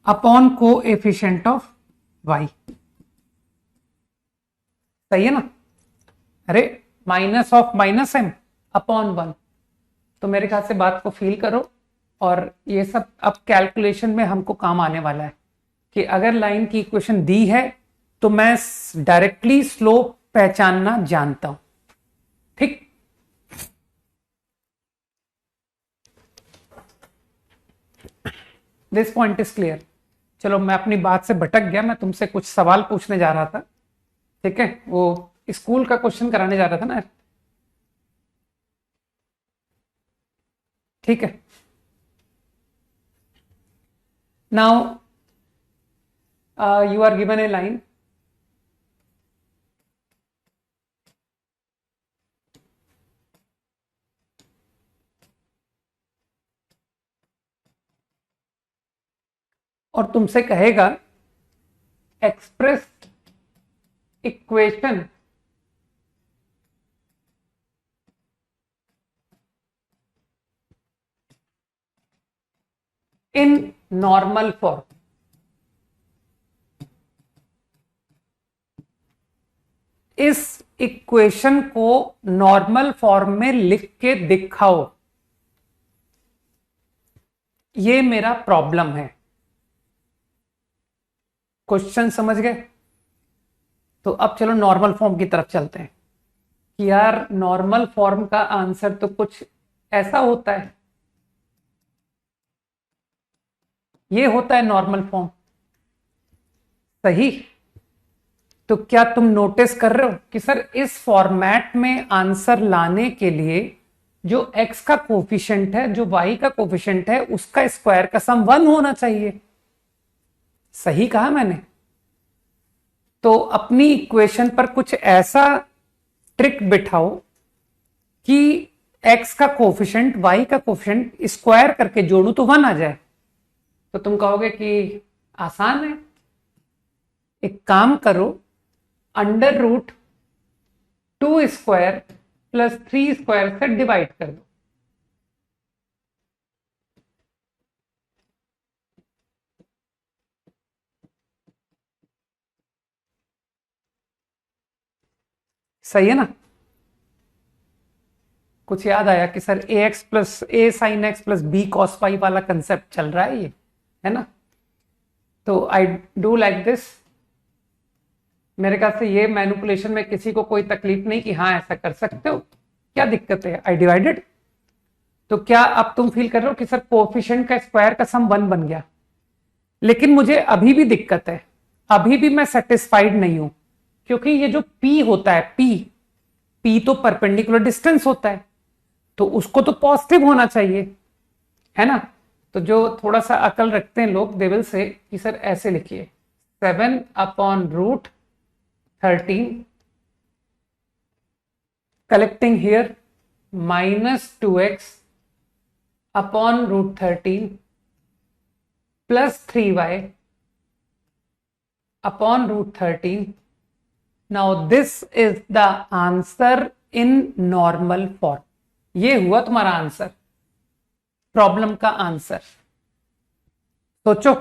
upon coefficient of y, सही है ना? अरे minus of minus m upon 1। तो मेरे ख्याल से बात को फील करो, और ये सब अब कैलकुलेशन में हमको काम आने वाला है कि अगर लाइन की इक्वेशन दी है तो मैं डायरेक्टली स्लोप पहचानना जानता हूं, ठीक? This point is clear. चलो मैं अपनी बात से भटक गया, मैं तुमसे कुछ सवाल पूछने जा रहा था, ठीक है? वो स्कूल का क्वेश्चन कराने जा रहा था ना, ठीक है? Now you are given a line, और तुमसे कहेगा express equation in normal form. इस इक्वेशन को नॉर्मल फॉर्म में लिख के दिखाओ, ये मेरा प्रॉब्लम है। क्वेश्चन समझ गए? तो अब चलो नॉर्मल फॉर्म की तरफ चलते हैं कि यार नॉर्मल फॉर्म का आंसर तो कुछ ऐसा होता है, ये होता है नॉर्मल फॉर्म, सही? तो क्या तुम नोटिस कर रहे हो कि सर इस फॉर्मेट में आंसर लाने के लिए जो x का कोफिशिएंट है, जो y का कोफिशिएंट है, उसका स्क्वायर का सम 1 होना चाहिए। सही कहा मैंने? तो अपनी इक्वेशन पर कुछ ऐसा ट्रिक बिठाओ कि x का कोफिशिएंट y का कोफिशिएंट स्क्वायर करके जोड़ू तो 1 आ जाए। तो तुम कहोगे कि आसान है, एक काम करो, under root 2 square plus 3 square से डिवाइड कर दो। सही है ना? कुछ याद आया कि sir A X plus A sine X plus B cos Y वाला कंसेप्ट चल रहा है, ये है ना? तो आई डू लाइक दिस। मेरे ख्याल से ये मैनिपुलेशन में किसी को कोई तकलीफ नहीं कि हाँ ऐसा कर सकते हो, क्या दिक्कत है? I divided. तो क्या अब तुम फील कर रहे हो कि सर कोएफिशिएंट का स्क्वायर का सम 1 बन गया? लेकिन मुझे अभी भी दिक्कत है, अभी भी मैं सेटिस्फाइड नहीं हूं, क्योंकि ये जो P होता है, P तो परपेंडिकुलर डिस्टेंस होता है, तो उसको तो पॉजिटिव होना चाहिए, है ना? तो जो थोड़ा सा अकल रखते हैं लोग, दे विल से कि सर ऐसे लिखिए 7/√13 collecting here -2x upon √13 plus 3y upon √13. Now this is the answer in normal form. ये हुआ तुम्हारा आंसर, प्रॉब्लम का आंसर। सोचो,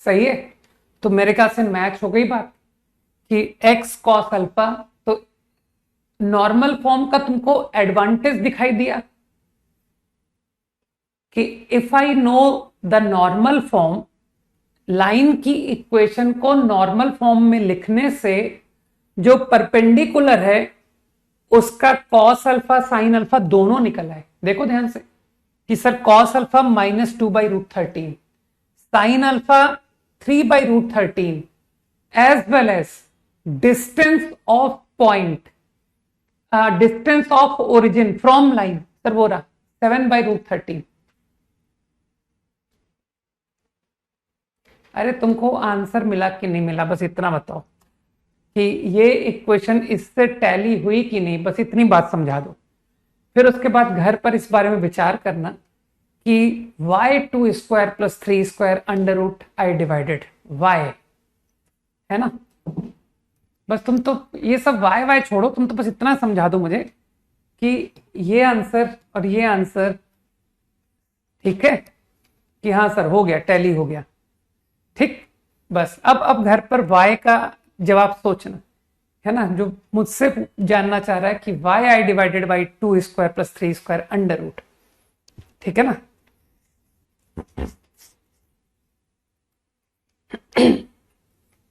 सही है। तो मेरे ख्याल से मैच हो गई बात कि x cos अल्फा, तो नॉर्मल फॉर्म का तुमको एडवांटेज दिखाई दिया कि if I know the normal form, line की इक्वेशन को नॉर्मल फॉर्म में लिखने से जो परपेंडिकुलर है उसका कॉस अल्फा साइन अल्फा दोनों निकल आए। देखो ध्यान से कि sir cos alpha -2/√13, sine alpha 3/√13, as well as distance of point, distance of origin from line, sir वो रहा 7/√13। अरे तुमको आंसर मिला कि नहीं मिला, बस इतना बताओ कि ये इक्वेशन इससे टैली हुई कि नहीं, बस इतनी बात समझा दो। फिर उसके बाद घर पर इस बारे में विचार करना कि y² + 3² under root i divided y है ना। बस तुम तो ये सब y छोड़ो, तुम तो बस इतना समझा दो मुझे कि ये आंसर और ये आंसर ठीक है कि हाँ सर हो गया, टैली हो गया, ठीक। बस अब घर पर y का जवाब सोचना है ना, जो मुझसे जानना चाह रहा है कि y divided by 2² + 3² under root, ठीक है ना।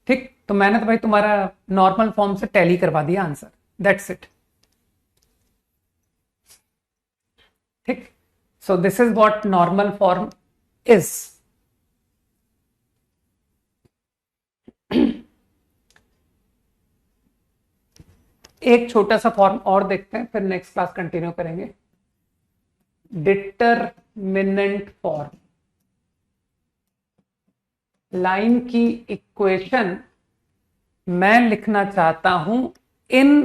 ठीक, तो मैंने तो भाई तुम्हारा नॉर्मल फॉर्म से टैली करवा दिया आंसर, दैट्स इट। ठीक, so this is what normal form is. एक छोटा सा फॉर्म और देखते हैं, फिर नेक्स्ट क्लास कंटिन्यू करेंगे। डिटरमिनेंट फॉर्म, लाइन की इक्वेशन मैं लिखना चाहता हूं in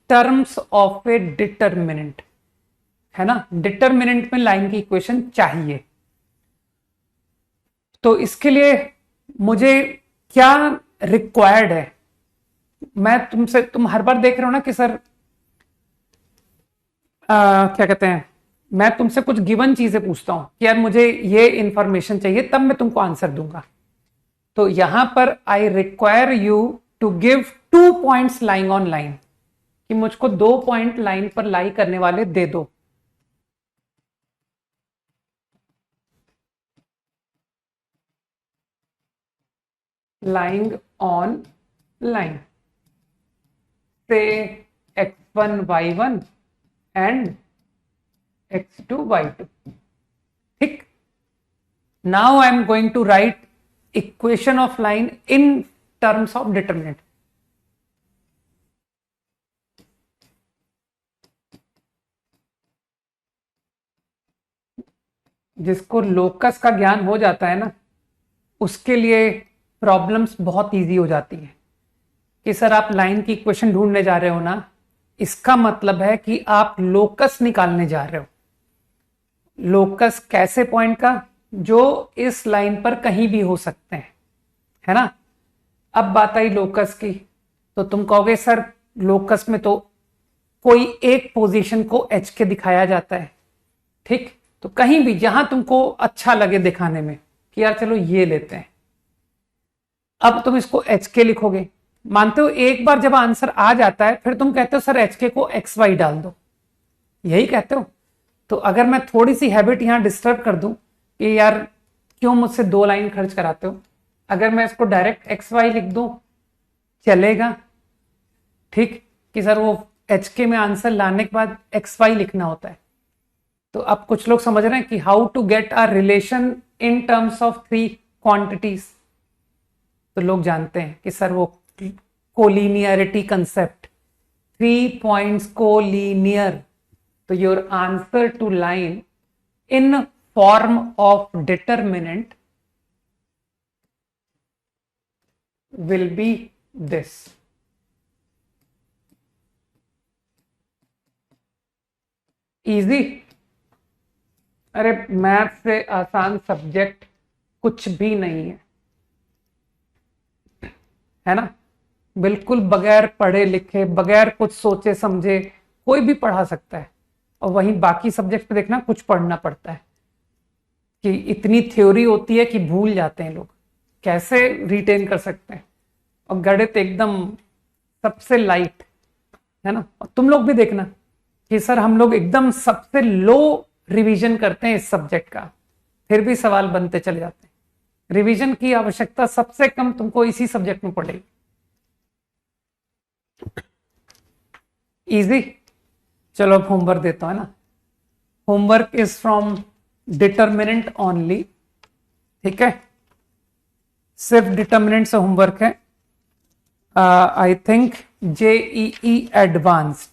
terms of a determinant, है ना। डिटरमिनेंट में लाइन की इक्वेशन चाहिए, तो इसके लिए मुझे क्या रिक्वायर्ड है। मैं तुमसे, तुम हर बार देख रहे हो ना कि सर क्या कहते हैं, मैं तुमसे कुछ गिवन चीजें पूछता हूं कि यार मुझे ये इंफॉर्मेशन चाहिए, तब मैं तुमको आंसर दूंगा। तो यहां पर I require you to give 2 points lying on line, कि मुझको 2 पॉइंट लाइन पर लाई करने वाले दे दो। लाइंग ऑन लाइन से x1 y1 and x2 y2, ठीक। Now I am going to write equation of line in terms of determinant. जिसको locus का ज्ञान हो जाता है ना, उसके लिए प्रॉब्लम्स बहुत इजी हो जाती है। कि सर आप लाइन की इक्वेशन ढूंढने जा रहे हो ना, इसका मतलब है कि आप लोकस निकालने जा रहे हो। लोकस कैसे पॉइंट का, जो इस लाइन पर कहीं भी हो सकते हैं, है ना। अब बात आई लोकस की, तो तुम कहोगे सर लोकस में तो कोई एक पोजीशन को एच के दिखाया जाता है, ठीक। तो कहीं भी जहां तुमको अच्छा लगे दिखाने में कि यार चलो ये लेते हैं, अब तुम इसको एच के लिखोगे। मानते हो एक बार जब आंसर आ जाता है, फिर तुम कहते हो सर एच के को एक्स वाई डाल दो, यही कहते हो। तो अगर मैं थोड़ी सी हैबिट यहां डिस्टर्ब कर दूं कि यार क्यों मुझसे 2 लाइन खर्च कराते हो, अगर मैं इसको डायरेक्ट एक्स वाई लिख दूं चलेगा, ठीक। कि सर वो एच के में आंसर लाने के बाद एक्स वाई लिखना होता है। तो अब कुछ लोग समझ रहे हैं कि how to get a relation in terms of 3 quantities. तो लोग जानते हैं कि सर वो कोलिनियरिटी कंसेप्ट, 3 पॉइंट्स को लीनियर, तो your answer to line in form of determinant will be this. Easy? अरे मैथ से आसान सब्जेक्ट कुछ भी नहीं है ना? बिल्कुल बगैर पढ़े लिखे, बगैर कुछ सोचे समझे कोई भी पढ़ा सकता है। और वहीं बाकी सब्जेक्ट पे देखना कुछ पढ़ना पड़ता है, कि इतनी थ्योरी होती है कि भूल जाते हैं लोग, कैसे रिटेन कर सकते हैं। और गणित एकदम सबसे लाइट है ना। और तुम लोग भी देखना कि सर हम लोग एकदम सबसे लो रिवीजन करते हैं इस सब्जेक्ट का, फिर भी सवाल बनते चले जाते हैं। रिवीजन की आवश्यकता सबसे कम तुमको इसी सब्जेक्ट में पड़ेगी। इजी। चलो अब होमवर्क देता हूं ना। Homework is from determinant only, ठीक है, सिर्फ डिटरमिनेंट से होमवर्क है। आई थिंक जेईई एडवांस्ड,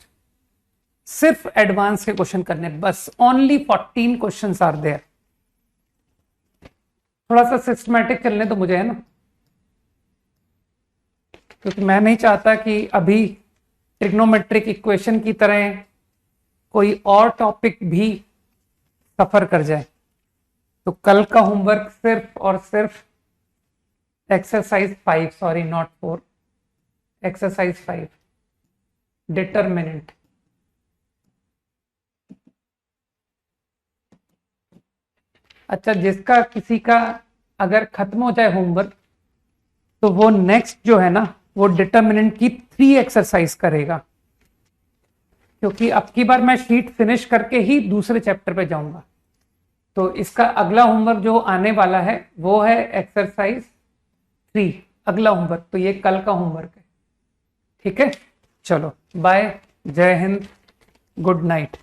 सिर्फ एडवांस के क्वेश्चन करने, बस ओनली 14 क्वेश्चंस आर देयर। थोड़ा सा सिस्टमैटिक चलने तो मुझे, है ना, क्योंकि मैं नहीं चाहता कि अभी ट्रिग्नोमेट्रिक इक्वेशन की तरह कोई और टॉपिक भी सफर कर जाए। तो कल का होमवर्क सिर्फ और सिर्फ exercise 5, sorry not 4, exercise 5 determinant. अच्छा, जिसका किसी का अगर खत्म हो जाए होमवर्क, तो वो नेक्स्ट जो है ना वो डिटरमिनेंट की 3 एक्सरसाइज करेगा, क्योंकि अब की बार मैं शीट फिनिश करके ही दूसरे चैप्टर पे जाऊंगा। तो इसका अगला होमवर्क जो आने वाला है वो है एक्सरसाइज 3, अगला होमवर्क। तो ये कल का होमवर्क है, ठीक है। चलो बाय, जय हिंद, गुड नाइट।